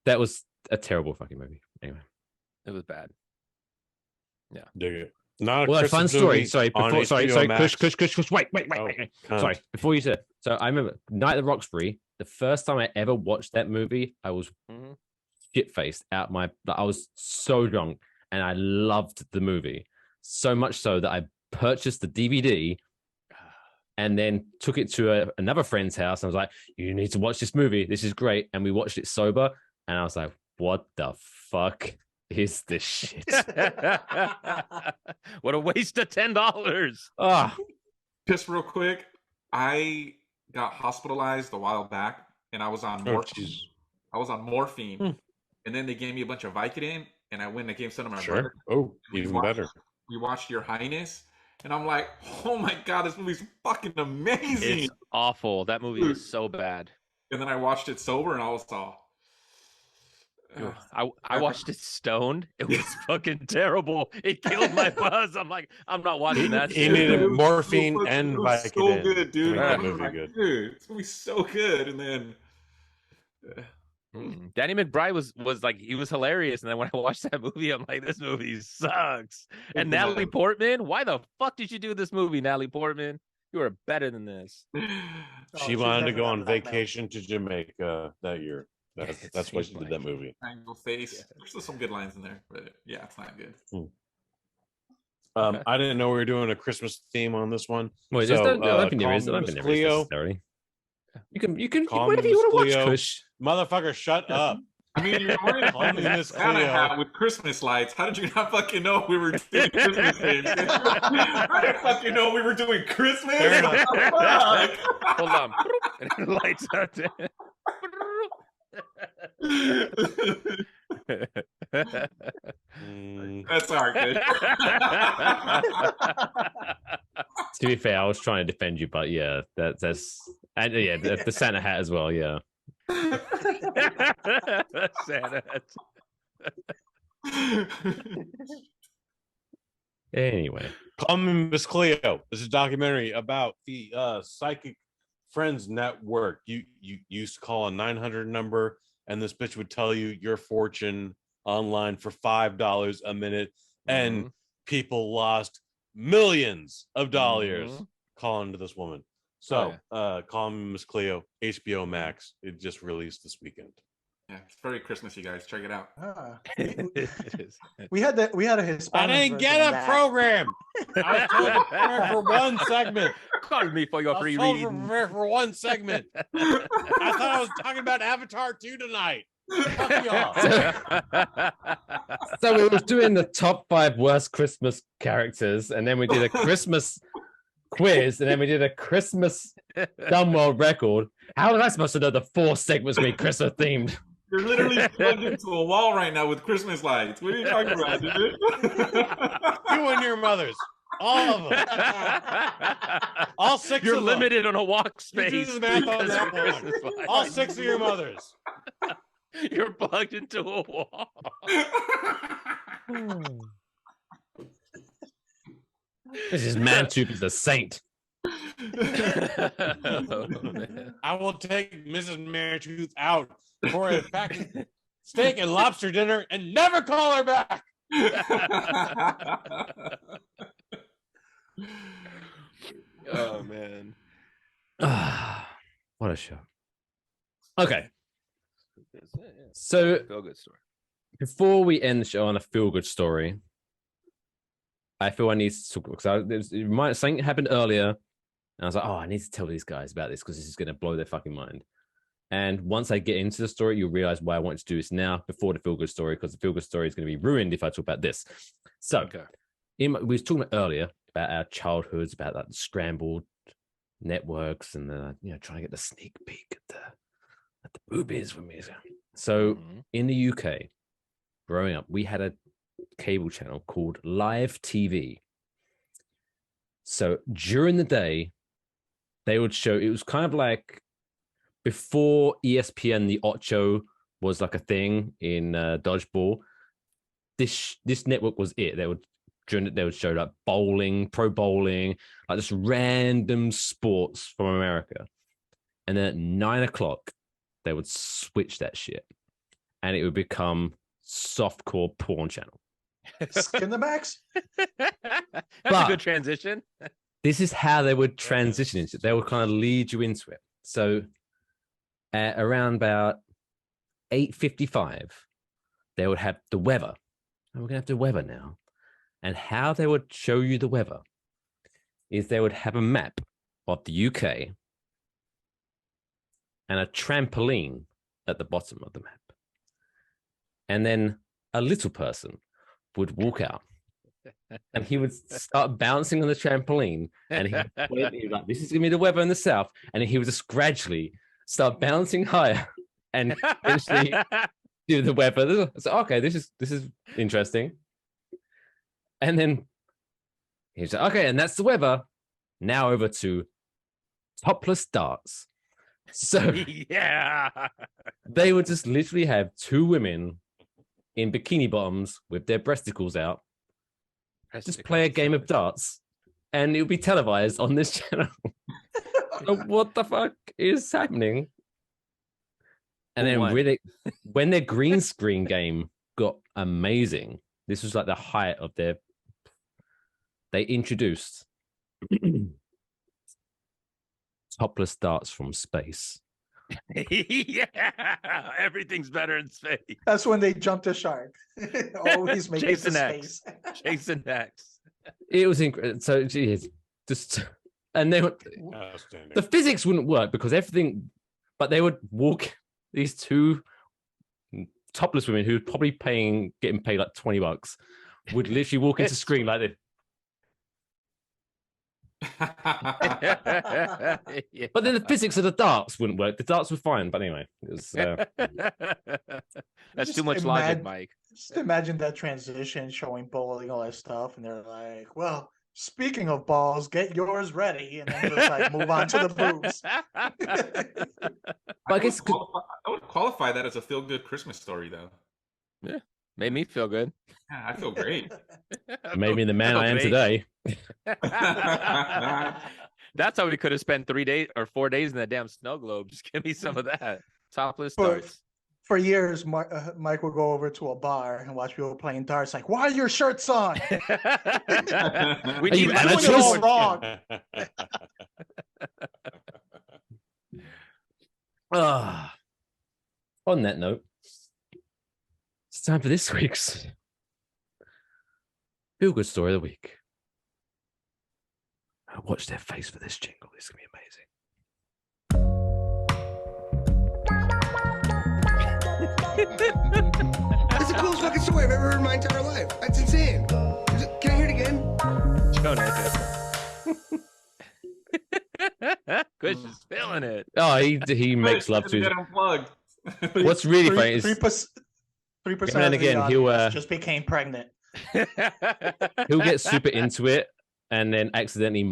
That was a terrible fucking movie. Anyway. It was bad. Yeah. Dig it. Not a fun story. Sorry, sorry, Kush. Wait. Oh, sorry, before you said. So I remember Night of the Roxbury. The first time I ever watched that movie, I was shit faced out my. I was so drunk, and I loved the movie so much so that I purchased the DVD, and then took it to another friend's house. And I was like, "You need to watch this movie. This is great." And we watched it sober, and I was like, "What the fuck is this shit?" What a waste of $10. Just real quick, I got hospitalized a while back, and I was on morphine. I was on morphine, and then they gave me a bunch of Vicodin, and I went and gave some to my brother. Oh, even better. We watched Your Highness, and I'm like, oh my god, this movie's fucking amazing. It's awful. That movie is so bad. And then I watched it sober, and I was all. I watched it stoned. It was fucking terrible. It killed my buzz. I'm like, I'm not watching that. He needed morphine and Vicodin. So good, dude. That movie good. Dude, it's gonna be so good. And then Danny McBride was like, he was hilarious. And then when I watched that movie, I'm like, this movie sucks. And Natalie Portman, why the fuck did you do this movie, Natalie Portman? You are better than this. She wanted to go on vacation to Jamaica that year. That's why she did that movie. Triangle face. Yeah. There's still some good lines in there, but yeah, it's not good. I didn't know we were doing a Christmas theme on this one. Wait, so, I don't think there is. Cleo. You can whatever you want to watch, Kush. Motherfucker, shut up. I mean, you're wearing a Santa hat with Christmas lights. How did you not fucking know we were doing Christmas things? How did you fucking know we were doing Christmas? Hold on. And lights out there. That's all right. To be fair, I was trying to defend you, but yeah, that's and yeah, the Santa hat as well. Yeah, Santa hat. Anyway, Call Me Miss Cleo. This is a documentary about the Psychic Friends Network. You used to call a 900 number, and this bitch would tell you your fortune online for $5 a minute, and people lost millions of dollars calling to this woman. So, Call Me Miss Cleo, HBO Max. It just released this weekend. Yeah, it's very Christmassy, guys. Check it out. We had a Hispanic. I didn't get a program. I was told to prepare for one segment. Call me for your free reading. Prepare for one segment. I thought I was talking about Avatar 2 tonight. Fuck y'all. So we were doing the top 5 worst Christmas characters, and then we did a Christmas quiz, and then we did a Christmas dumb world record. How was I supposed to know the 4 segments were Christmas themed? You're literally plugged into a wall right now with Christmas lights. What are you talking about, dude? You and your mothers. All of them. All 6 You're of them. limited on a walk space. You do the math on that one. All 6 of your mothers. You're plugged into a wall. This is Mantooth is a saint. I will take Mrs. Mantooth out for a fucking steak and lobster dinner and never call her back. Oh man. What a show. Okay. So feel good story. Before we end the show on a feel good story, I feel I need to talk because something happened earlier, and I was like, oh, I need to tell these guys about this because this is going to blow their fucking mind. And once I get into the story, you'll realize why I want to do this now before the feel good story, because the feel good story is going to be ruined if I talk about this. So, we were talking about earlier about our childhoods, about like the scrambled networks, and trying to get the sneak peek at the boobies for me. So, in the UK, growing up, we had a cable channel called Live TV. So during the day, they would show, it was kind of like before ESPN, the Ocho was like a thing in dodgeball. This network was it. They would show like bowling, pro bowling, like just random sports from America. And then at 9 o'clock, they would switch that shit, and it would become softcore porn channel. Skinamax. That's a good transition. This is how they would transition into it. They would kind of lead you into it. So at around about 8:55, they would have the weather. And we're gonna have the weather now. And how they would show you the weather is they would have a map of the UK and a trampoline at the bottom of the map. And then a little person would walk out and he would start bouncing on the trampoline, and he would like, this is gonna be the weather in the south, and he would just gradually start bouncing higher and eventually do the weather. So okay, this is interesting. And then he's like, okay, and that's the weather. Now over to topless darts. So yeah, they would just literally have two women in bikini bottoms with their breasticles out, just play a game of darts, and it would be televised on this channel. So what the fuck is happening? And then when their green screen game got amazing, this was like the height of their. They introduced topless darts from space. Yeah, everything's better in space. That's when they jumped the shark. Always make it to space. Jason X. It was incredible. So geez, just and they would the physics wouldn't work because everything, but they would walk these two topless women who were probably getting paid like $20 would literally walk into screen like this. Yeah. But then the physics of the darts wouldn't work. The darts were fine, but anyway, it was, that's too much logic, Mike. Just imagine that transition, showing bowling, all that stuff, and they're like, "Well, speaking of balls, get yours ready," and then just like move on to the boobs. I would qualify that as a feel-good Christmas story, though. Yeah, made me feel good. Yeah, I feel great. Made me the man I am today. That's how we could have spent 3 days or 4 days in that damn snow globe. Just give me some of that. Topless darts. For years, Mike would go over to a bar and watch people playing darts. Like, why are your shirts on? We doing it all wrong. On that note, it's time for this week's Feel Good Story of the Week. Watch their face for this jingle. This is going to be amazing. That's the coolest fucking story I've ever heard in my entire life. That's insane. Can I hear it again? Kush is feeling it. Oh, he makes love to Get unplugged. What's really funny is 3% and again he'll just became pregnant. He'll get super into it and then accidentally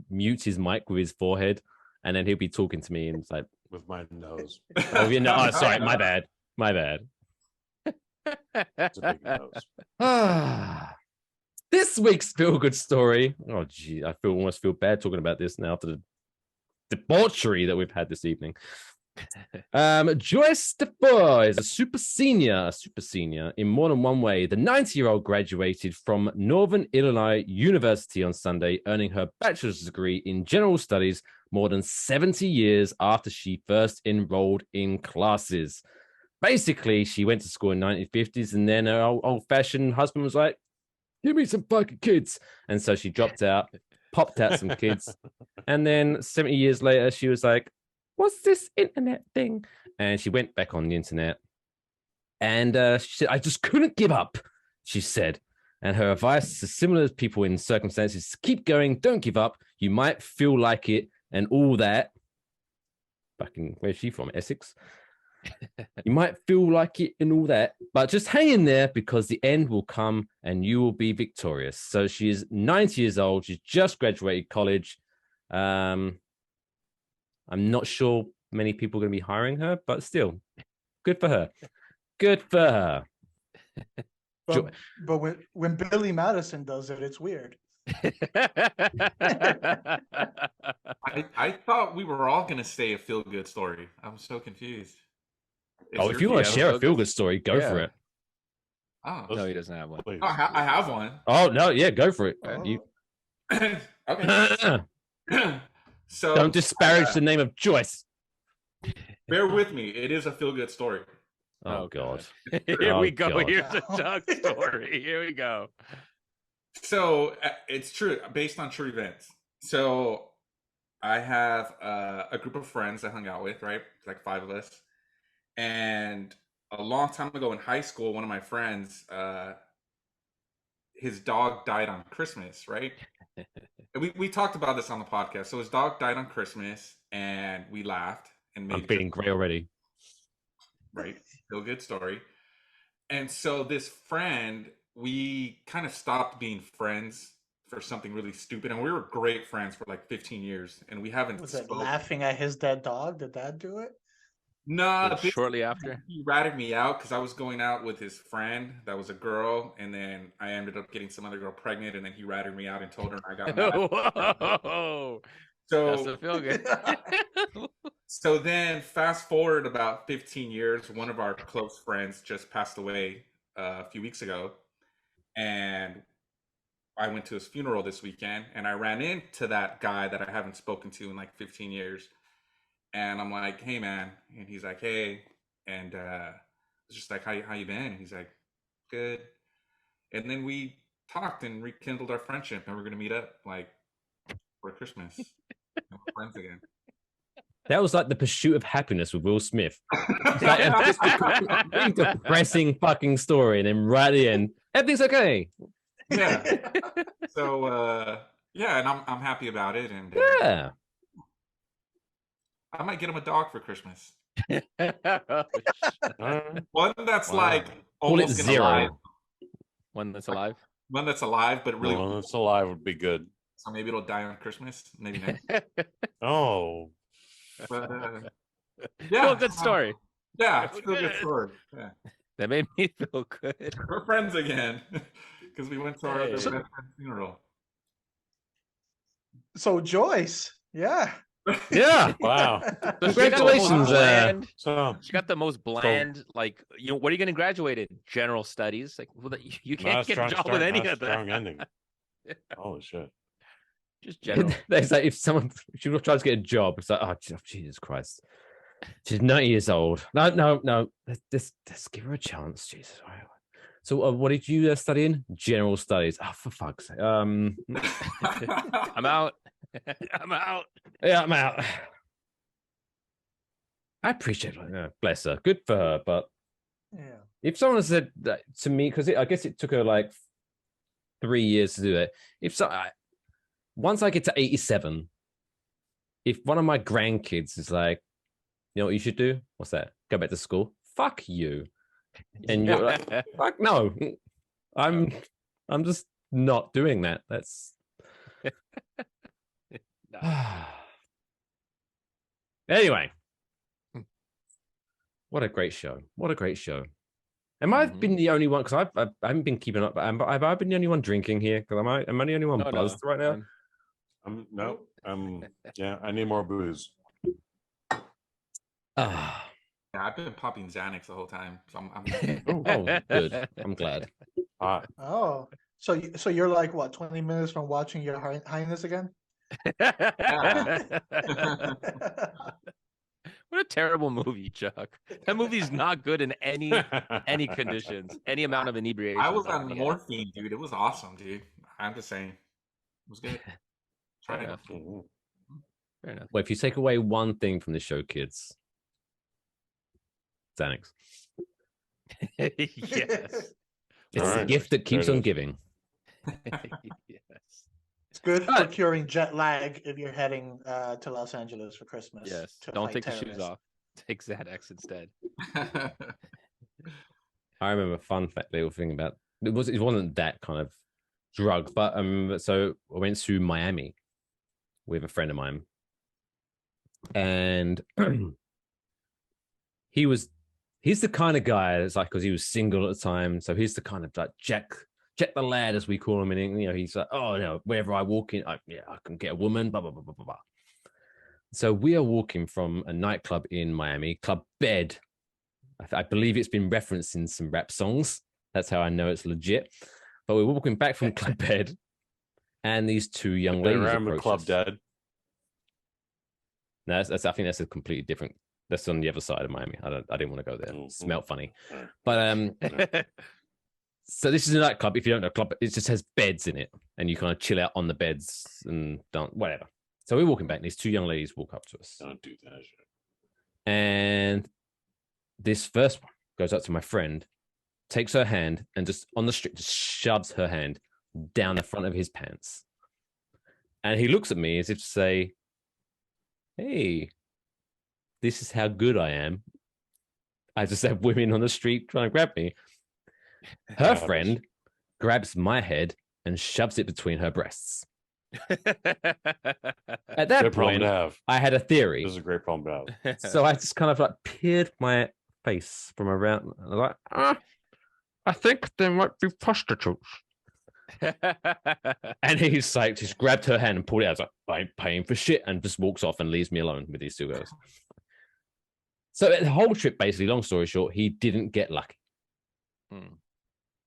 mute his mic with his forehead, and then he'll be talking to me and it's like with my nose. Oh, you know, oh, sorry, my bad. It's a big nose. This week's feel good story. Oh, gee, I almost feel bad talking about this now after the debauchery that we've had this evening. Joyce DeFore is a super senior in more than one way. The 90-year-old graduated from Northern Illinois University on Sunday, earning her bachelor's degree in general studies more than 70 years after she first enrolled in classes. Basically, she went to school in the 1950s, and then her old-fashioned husband was like, give me some fucking kids. And so she dropped out, popped out some kids. And then 70 years later, she was like, what's this internet thing? And she went back on the internet. And she said, I just couldn't give up, she said. And her advice is similar to people in circumstances: keep going, don't give up. You might feel like it and all that. Fucking, where's she from? Essex? You might feel like it and all that, but just hang in there because the end will come and you will be victorious. So she is 90 years old. She's just graduated college. I'm not sure many people are going to be hiring her, but still, good for her. Good for her. But when Billy Madison does it, it's weird. I thought we were all gonna say a feel good story. I'm so confused. If you want to share a feel good story, go for it. Oh no, he doesn't have one. Oh, I have one. Oh no, yeah, go for it. You... Okay. So don't disparage the name of Joyce. Bear with me. It is a feel good story. Oh God. Here we go. God. Here's a Doug story. Here we go. So it's true, based on true events. So I have a group of friends I hung out with, right? Like 5 of us. And a long time ago in high school, one of my friends, his dog died on Christmas, right? we talked about this on the podcast. So his dog died on Christmas, and we laughed and made. I'm feeling great already. Right, feel good story. And so this friend, we kind of stopped being friends for something really stupid, and we were great friends for like 15 years, and we haven't. Was it laughing at his dead dog? Did that do it? No, shortly after he ratted me out because I was going out with his friend that was a girl, and then I ended up getting some other girl pregnant, and then he ratted me out and told her I got mad. Whoa. So That's a feel good. So then fast forward about 15 years, one of our close friends just passed away a few weeks ago, and I went to his funeral this weekend, and I ran into that guy that I haven't spoken to in like 15 years. And I'm like, hey man. And he's like, hey. And it's just like, how you been? And he's like, good. And then we talked and rekindled our friendship, and we're gonna meet up like for Christmas. And we're friends again. That was like The Pursuit of Happiness with Will Smith. It's like a really depressing fucking story, and then right at the end, everything's okay. Yeah. So yeah, and I'm happy about it. And yeah. I might get him a dog for Christmas. One that's like almost zero. alive. One that's alive. One that's alive, but really one that's alive would be good. So maybe it'll die on Christmas. Maybe not. Oh. But yeah, feel good story. Yeah, it's a good story. Yeah. That made me feel good. We're friends again because we went to our other best friend's funeral. So Joyce, yeah. Yeah. Wow. Congratulations. She got the most bland, like, what are you going to graduate in? General studies. Like, well, you can't get a job with any of that. Strong ending. Holy shit. Just general. It's like if someone she tries to get a job, it's like, oh Jesus Christ. She's 90 years old. No. Let's give her a chance. Jesus. So what did you study in? General studies. Oh, for fuck's sake. I'm out. I'm out. Yeah, I'm out. I appreciate it. Bless her. Good for her. But yeah, if someone said that to me, because I guess it took her like 3 years to do it. Once I get to 87, if one of my grandkids is like, you know what you should do? What's that? Go back to school? Fuck you. And you're like, fuck no. I'm just not doing that. That's anyway. What a great show. What a great show. Am I been the only one? Because I haven't been keeping up, but have I been the only one drinking here? Because am I the only one buzzed right now? Yeah, I need more booze. Yeah, I've been popping Xanax the whole time. So I'm oh, good. I'm glad. Oh, so you're like what, 20 minutes from watching Your Highness again? What a terrible movie, Chuck. That movie's not good in any conditions, any amount of inebriation. I was on morphine, dude. It was awesome, dude. I'm just saying. It was good. Try Fair it. enough. Fair enough. Well, if you take away one thing from the show, kids, Xanax. Yes. It's the gift that keeps on giving. Yes. It's good for curing jet lag if you're heading to Los Angeles for Christmas. Yes. to Don't fight take the shoes terrorists. off. Take Xanax instead. I remember a fun fact, little thing about it wasn't that kind of drug, but so I went to Miami with a friend of mine, and he's the kind of guy that's like, because he was single at the time, so he's the kind of like Jack the lad, as we call him, and he's like, oh no, wherever I walk in, I can get a woman, blah blah blah blah blah blah. So we are walking from a nightclub in Miami, Club Bed. I believe it's been referenced in some rap songs. That's how I know it's legit. But we're walking back from Club Bed, and these two young ladies approach Club us. Dead. No, I think that's a completely different. That's on the other side of Miami. I didn't want to go there. It smelled funny. But so this is a nightclub. If you don't know, club, it just has beds in it, and you kind of chill out on the beds and don't whatever. So we're walking back, and these two young ladies walk up to us. Don't do that shit. And this first one goes up to my friend, takes her hand, and just on the street, just shoves her hand down the front of his pants. And he looks at me as if to say, hey, this is how good I am. I just have women on the street trying to grab me. Her friend grabs my head and shoves it between her breasts. At that point, I had a theory. This is a great problem to have. So I just kind of like peered my face from around. I was like, I think there might be prostitutes. And he's like, just grabbed her hand and pulled it out. I was like, I ain't paying for shit, and just walks off and leaves me alone with these two girls. So the whole trip, basically, long story short, he didn't get lucky.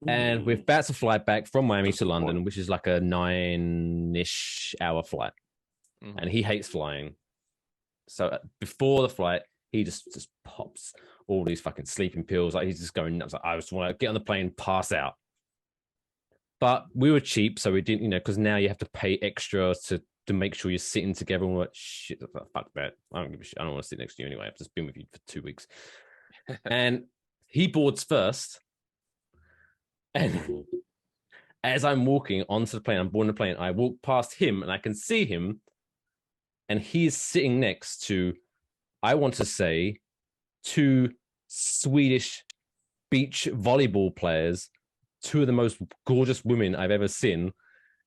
And we're about to fly back from Miami to London, which is like a 9-ish hour flight. And he hates flying. So before the flight, he just pops all these fucking sleeping pills. Like he's just going nuts. Like, I just want to get on the plane, pass out. But we were cheap, so we didn't, because now you have to pay extra to make sure you're sitting together. And we're like, shit, fuck that. I don't give a shit. I don't want to sit next to you anyway. I've just been with you for 2 weeks. And he boards first. And as I'm walking onto the plane, I'm boarding the plane, I walk past him and I can see him. And he's sitting next to, I want to say, two Swedish beach volleyball players, two of the most gorgeous women I've ever seen.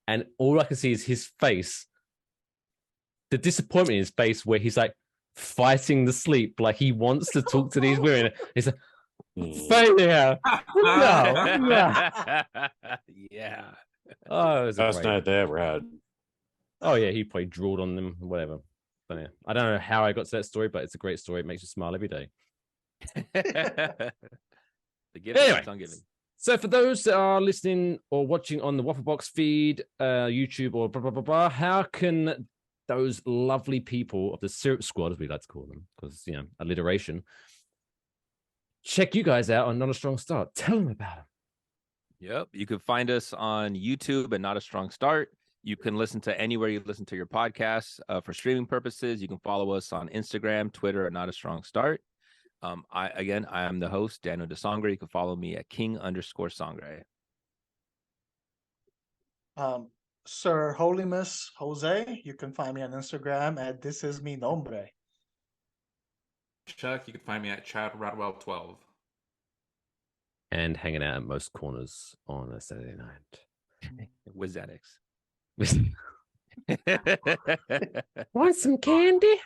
And all I can see is his face, the disappointment in his face, where he's like fighting the sleep, like he wants to talk to these women. He's like, failure. No. Yeah. Oh, it was best night they ever had. Oh yeah, he probably drooled on them, whatever. But yeah, I don't know how I got to that story, but it's a great story. It makes you smile every day. The gift keeps on giving. So for those that are listening or watching on the Waffle Box feed, YouTube, or blah blah blah blah, how can those lovely people of the Syrup Squad, as we like to call them, because alliteration, check you guys out on Not a Strong Start? Tell them about them. Yep. You can find us on YouTube at Not a Strong Start. You can listen to anywhere you listen to your podcasts for streaming purposes. You can follow us on Instagram, Twitter at Not a Strong Start. I am the host, Daniel DeSongre. You can follow me at King_Songre. Sir Holiness Jose, you can find me on Instagram at This Is Mi Nombre. Chuck, you can find me at Chad Rodwell 12. And hanging out at most corners on a Saturday night. With Xanax. Want some candy?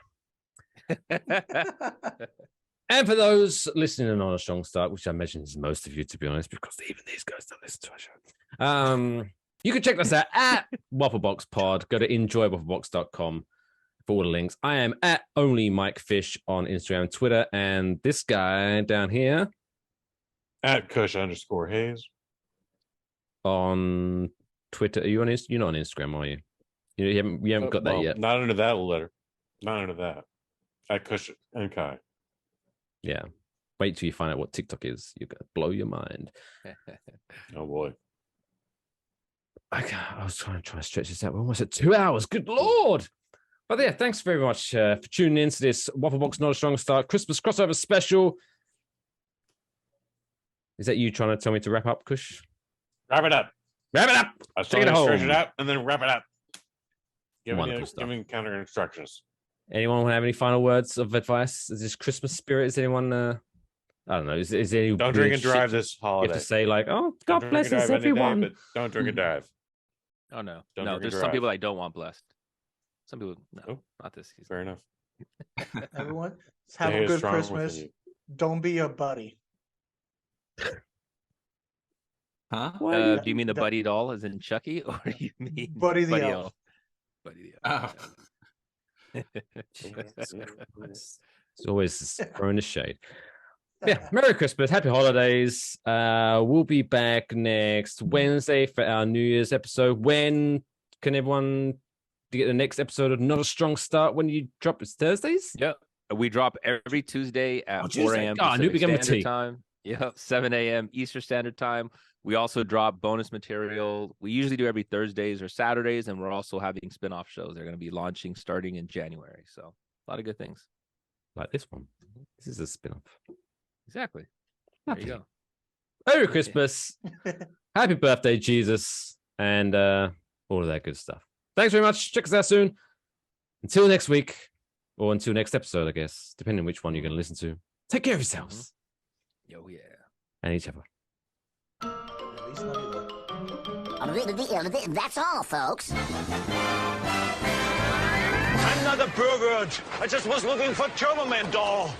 And for those listening on a strong start, which I imagine is most of you, to be honest, because even these guys don't listen to our show. You can check us out at Wafflebox Pod. Go to enjoywafflebox.com for all the links. I am at Only Mike Fish on Instagram and Twitter, and this guy down here at Kush_Hayes on Twitter. Are you on? You're not on Instagram, are you? You haven't got that Well, yet. Not under that letter. Not under that. At Kush and Kai. Yeah. Wait till you find out what TikTok is. You're gonna blow your mind. Oh boy. Okay, I was trying to stretch this out. We're almost at 2 hours. Good Lord. But yeah, thanks very much for tuning in to this Waffle Box Not a Strong Start Christmas crossover special. Is that you trying to tell me to wrap up, Kush? Wrap it up. Wrap it up. I was Take trying it to stretch home. it out and then wrap it up. Wonderful stuff. Giving counter instructions. Anyone have any final words of advice? Is this Christmas spirit? Is anyone? I don't know. Is there any? Don't drink and shit drive this You holiday. have to say like, "Oh, God Don't drink and blesses drive any day, everyone." but don't drink and drive. Oh no, Don't no. drink and There's some drive. people I don't want blessed. Some people, no, Oh, not this season. Fair enough. Everyone, have Stay a good strong within Christmas. you. Don't be a buddy. Huh? Do you mean the buddy doll, as in Chucky, or do you mean Buddy the elf. Buddy the elf. It's always throwing the shade. Yeah, Merry Christmas, Happy Holidays. We'll be back next Wednesday for our New Year's episode. When can everyone get the next episode of Not a Strong Start? When you drop? It's Thursdays? Yep. We drop every Tuesday at 4 Tuesday. a.m. Oh, I knew Pacific we gave him a Standard T. Time. Yep, 7 a.m. Eastern Standard Time. We also drop bonus material. We usually do every Thursdays or Saturdays, and we're also having spin-off shows. They're going to be launching starting in January. So a lot of good things. Like this one. This is a spin-off. Exactly. There you go. Merry Christmas. Happy birthday, Jesus. And all of that good stuff. Thanks very much. Check us out soon. Until next week. Or until next episode, I guess. Depending on which one you're going to listen to. Take care of yourselves. Yo, yeah. And each other. That's all, folks. I'm not a pervert. I just was looking for Trouble Man doll.